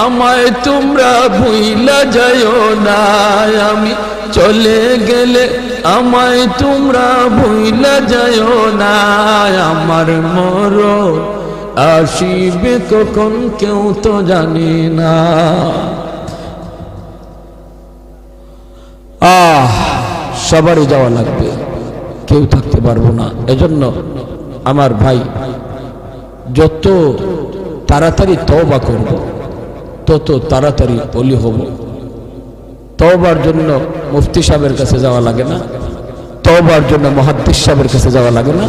আমায় তোমরা ভুইলা যাইও না, আমি চলে গেলে আমায় তোমরা ভুইলা যাইও না, আমার মরণ আসিবে কখন কেউ তো জানে না। সবারই যাওয়া লাগবে, কেউ থাকতে পারবো না। এজন্য আমার ভাই যত তাড়াতাড়ি তওবা করব তত তাড়াতাড়ি ওলি হব। তওবার জন্য মুফতি সাহেবের কাছে যাওয়া লাগে না, তওবার জন্য মুহাদ্দিস সাহেবের কাছে যাওয়া লাগে না,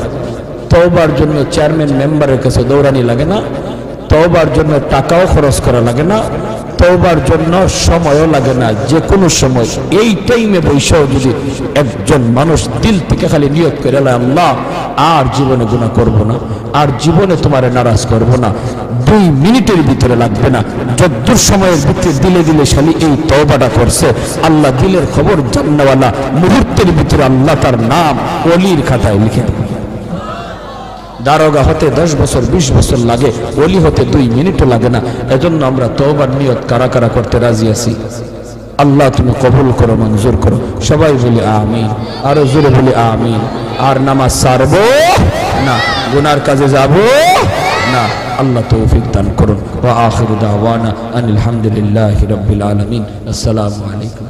তওবার জন্য চেয়ারম্যান মেম্বারের কাছে দৌড়ানি লাগে না, তওবার জন্য টাকাও খরচ করা লাগে না, তওবার জন্য সময়ও লাগে না। যে কোনো সময় এই টাইমে বৈশাও যদি একজন মানুষ দিল থেকে খালি নিয়ত করে আল্লাহ আর জীবনে গুনাহ করব না, আর জীবনে তোমারে নারাজ করব না, 2 মিনিটের ভিতরে লাগবে না, যদ্দূর সময়ের ভিতরে দিলে দিলে শালি এই তওবাটা করছে, আল্লাহ দিলের খবর জান্নাওয়ালা, মুহূর্তের ভিতরে আল্লাহ তার নাম ওলির খাতায় লিখে দেবে। দারোগা হতে 10 বছর 20 বছর লাগে, ওলি হতে 2 মিনিটও লাগে না। এজন্য আমরা তওবার নিয়ত কারা কারা করতে রাজি আছি? আল্লাহ তুমি কবুল করো, মঞ্জুর করো। সবাই বলি আমিন, আরো জোরে বলি আমিন। আর নামাজ ছাড়বো না, গুনার কাজে যাব না। আল্লাহ তৌফিক দান করুন। ওয়া আখিরু দাওয়ানা আনিল হামদুলিল্লাহি রাব্বিল আলামিন। আসসালামু আলাইকুম।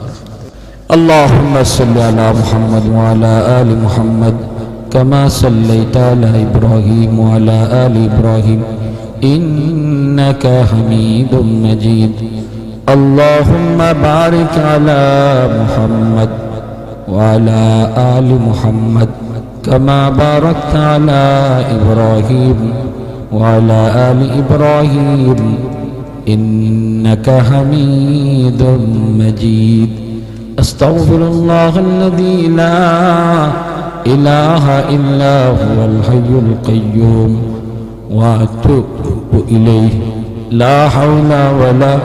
আল্লাহুম্মা সাল্লি আলা মুহাম্মদ ওয়া আলা আলি মুহাম্মদ كما صليت على إبراهيم وعلى آل إبراهيم إنك حميد مجيد. اللهم بارك على محمد وعلى آل محمد كما باركت على إبراهيم وعلى آل إبراهيم إنك حميد مجيد أستغفر الله الذي لا إله إلا هو الحي القيوم وأتوب إليه لا حول ولا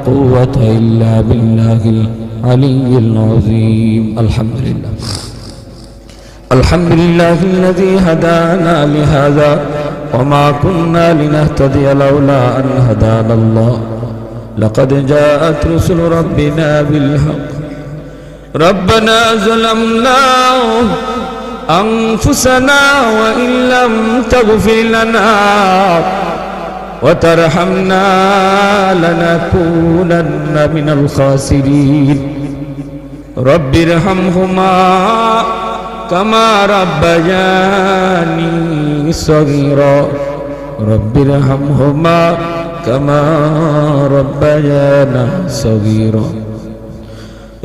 قوة إلا بالله العلي العظيم الحمد لله الذي هدانا لهذا وما كنا لنهتدي لولا أن هدانا الله لقد جاءت رسل ربنا بالحق ربنا ظلمنا أنفسنا وإن لم تغفر لنا وترحمنا لنكونن من الخاسرين رب ارحمهما كما ربياني صغيرا رب ارحمهما كما ربيانا صغيرا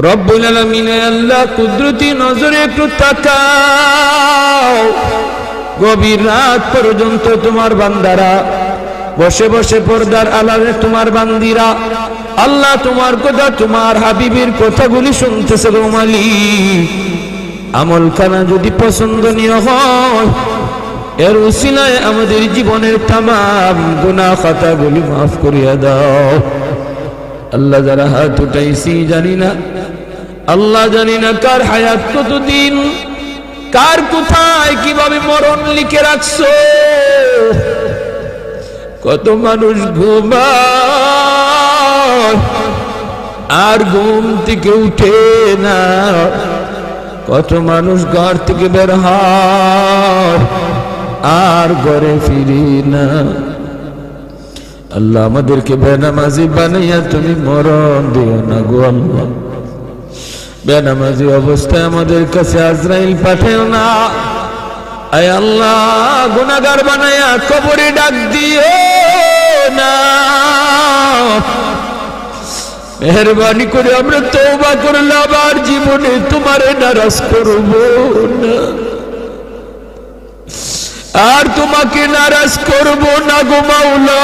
রব্বুল আলামিন আল্লাহ কুদরতি নজরে একটু তাকাও গভীর রাত পর্যন্ত তোমার বান্দারা বসে বসে পর্দার আড়ালে তোমার বান্দিরা আল্লাহ তোমার কথা তোমার হাবিবের কথাগুলি শুনতেছে গো মালিক আমলখানা যদি পছন্দনীয় হয় এর উসিলায় আমাদের জীবনের तमाम গুনাহ খাতাগুলি maaf করিয়া দাও আল্লাহ যারা হাত উঠাইছি জানি না আল্লাহ জানি না কার হায়াত কতদিন কার কোথায় কিভাবে মরণ লিখে রাখছো কত মানুষ ঘুমায় আর ঘুম থেকে উঠে না কত মানুষ ঘর থেকে বের হয় আর ঘরে ফিরে না আল্লাহ আমাদেরকে বেনামাজি বানাইয়া তুমি মরণ দিও না গো আল্লাহ বেনামাজি অবস্থায় আমাদের কাছে আজরাইল পাঠাও না আয় আল্লাহ গুনাহগার বানাইয়া কবরে ডাক দিও না মেহেরবানি করে আমরা তওবা করলাম আর জীবনে তোমারে নারাজ করব না আর তোমাকে নারাজ করব না গো মাওলা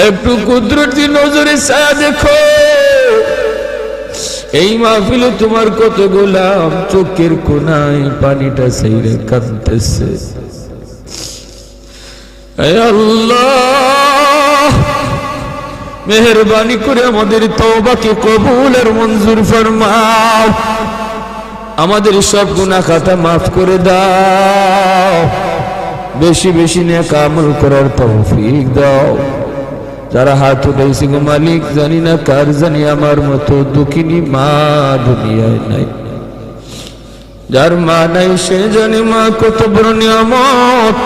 একটু কুদরতি নজরে ছায়া দেখো এই মাহফিলে তোমার কত গোলাম চোখের কোনায় পানিটা ছাইরে কাঁদতেছে হে আল্লাহ মেহেরবানি করে আমাদের তওবাকে কবুল আর মঞ্জুর ফরমাও আমাদের সব গুনাহ খাতা maaf করে দাও বেশি বেশি নেক আমল করার তৌফিক দাও যারা হাত উঠাইছে গো মালিক জানি না কার জানি আমার মতো দুঃখিনী মা দুনিয়ায় নাই যার মা নাই সে জানে মা কত বড় নিয়ামত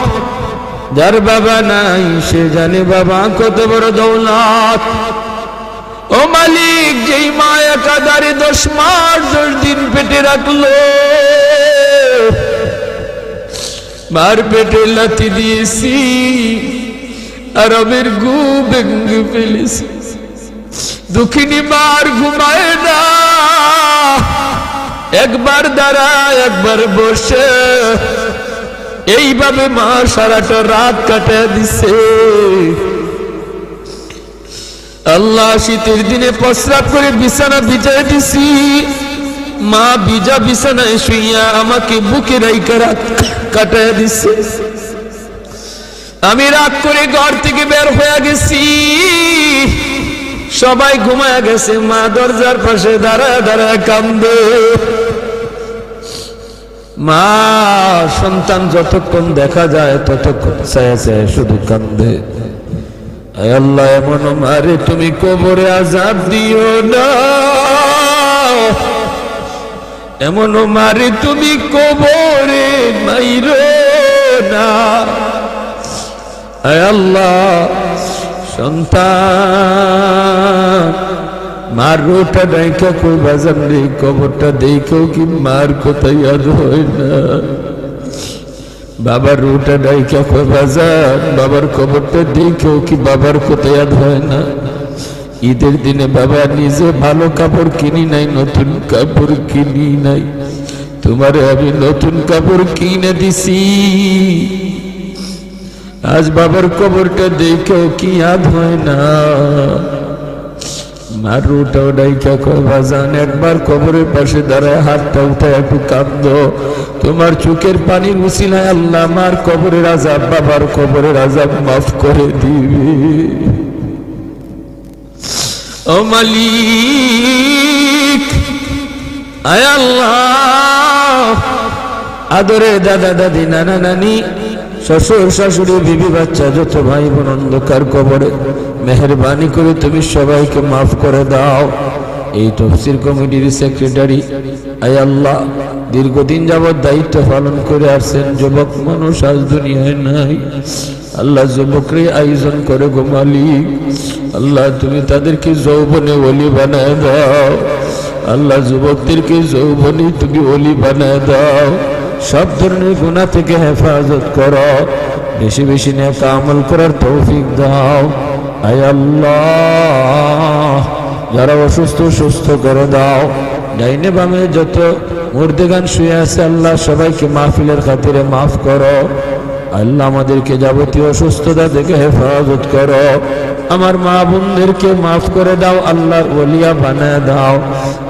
যার বাবা নাই সে জানে বাবা কত বড় দৌলত ও মালিক যেই মা একাধারে 10 মাস 10 দিন পেটে রাখলো মার পেটে লাথি দিয়েছি আরবের ঘুম ভেঙে ফেলেছি দুঃখিনী মার ঘুমায় না একবার দাঁড়ায় একবার বসে এইভাবে মা সারাটা রাত কাটিয়ে দিছে আল্লাহ শীতের দিনে প্রস্রাব করে বিছানা বিছায় দিছি মা ভিজা বিছানায় শুইয়া আমাকে বুকে রাইখা রাত কাটিয়ে দিছে আমি রাগ করে ঘর থেকে বের হয়ে গেছি সবাই ঘুমায় গেছে মা দরজার পাশে দাঁড়ায় দাঁড়ায় কান্দে মা সন্তান যতক্ষণ দেখা যায় ততক্ষণ ছায়া ছায়া শুধু কান্দে আয় আল্লাহ এমন মারে তুমি কবরে আযাব দিও না এমন মারে তুমি কবরে মাইরো না আয় আল্লাহ সন্তান মার রোটা ডাইকা কই বাজান রে কবরটা দেখেও কি মার কোথায় আর হয় না বাবার রোটা ডাইকা কই বাজান বাবার কবরটা দেখেও কি বাবার কোথায় আর হয় না ঈদের দিনে বাবা নিজে ভালো কাপড় কিনি নাই, নতুন কাপড় কিনি নাই, তোমারে আমি নতুন কাপড় কিনে দিছি। আজ বাবার কবরটা দেখেও কি ইয়াদ হয় না? মারুটাও ডাইকা কয় বাজান একবার কবরের পাশে দাঁড়ায় হাতটা উঠায় একটু কাঁদো, তোমার চোখের পানির উসিলায় আল্লাহ আমার কবরের আযাব, বাবার কবরের আযাব মাফ করে দিবে। ও মালিক, আয় আল্লাহ, আদরে দাদা দাদি নানা নানি শ্বশুর শাশুড়ি বিবি বাচ্চা যত ভাই বোন অন্ধকার কবরে, মেহেরবানি করে তুমি সবাইকে মাফ করে দাও। এই তফসির কমিটির সেক্রেটারি আয় আল্লাহ দীর্ঘদিন যাবৎ দায়িত্ব পালন করে আসছেন, যুবক মানুষ আজ দুনিয়ায় নাই, আল্লাহ যুবকরে আয়োজন করে গো মালিক, আল্লাহ তুমি তাদেরকে যৌবনে ওলি বানায় দাও, আল্লাহ যুবকদেরকে যৌবনে তুমি ওলি বানায় দাও, সব ধরনের গুনাহ থেকে হেফাজত করো, বেশি বেশি নেক আমল করার তৌফিক দাও। আয় আল্লাহ যারা অসুস্থ সুস্থ করে দাও, ডাইনে বামে যত মুর্দেগান শুয়ে আছে আল্লাহ সবাইকে মাহফিলের খাতিরে মাফ করো। আল্লাহ আমাদেরকে যাবতীয় অসুস্থতা থেকে হেফাজত করো, আমার মা বোনদেরকে মাফ করে দাও, আল্লাহর ওলিয়া বানায় দাও,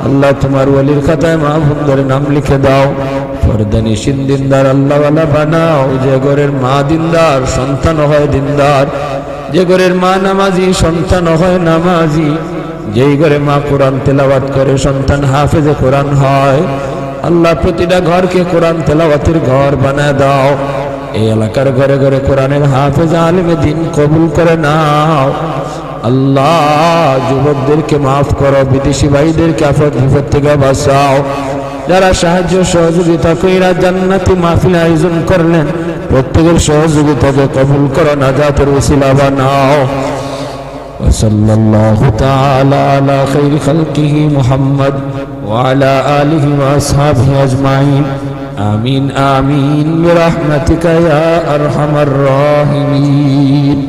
আল্লাহ তোমার ওলির খাতায় মা বোনদের নাম লিখে দাও, পর্দানিশীন দিনদার আল্লাহওয়ালা বানাও, যে ঘরের মা দিনদার সন্তান হয় দিনদার, যে ঘরের মা নামাজি সন্তান হয় নামাজি, যেই ঘরে মা কোরআন তেলাওয়াত করে সন্তান হাফেজে কোরআন হয়, আল্লাহ প্রতিটা ঘরকে কোরআন তেলাওয়াতের ঘর বানায় দাও, এই এলাকার ঘরে ঘরে কোরআনের হাফেজ আলিমে দিন কবুল করে নাও। আল্লাহ যুবকদেরকে মাফ করো, বিদেশি ভাইদেরকে আফত বিপদ থেকে বাঁচাও, যারা সাহায্য সহযোগিতা কইরা জান্নাতি মাহফিল আয়োজন করলেন প্রত্যেকের সহযোগিতাকে কবুল করো, নাজাতের ওসিলা বানাও। সাল্লাল্লাহু তাআলা আলা খাইরি খালকিহি মুহাম্মদ ওয়া আলা আলিহি ওয়া আসহাবিহি আজমাইন। আমিন আমিন বিরহমাতিকা ইয়া আরহামার রাহিমিন।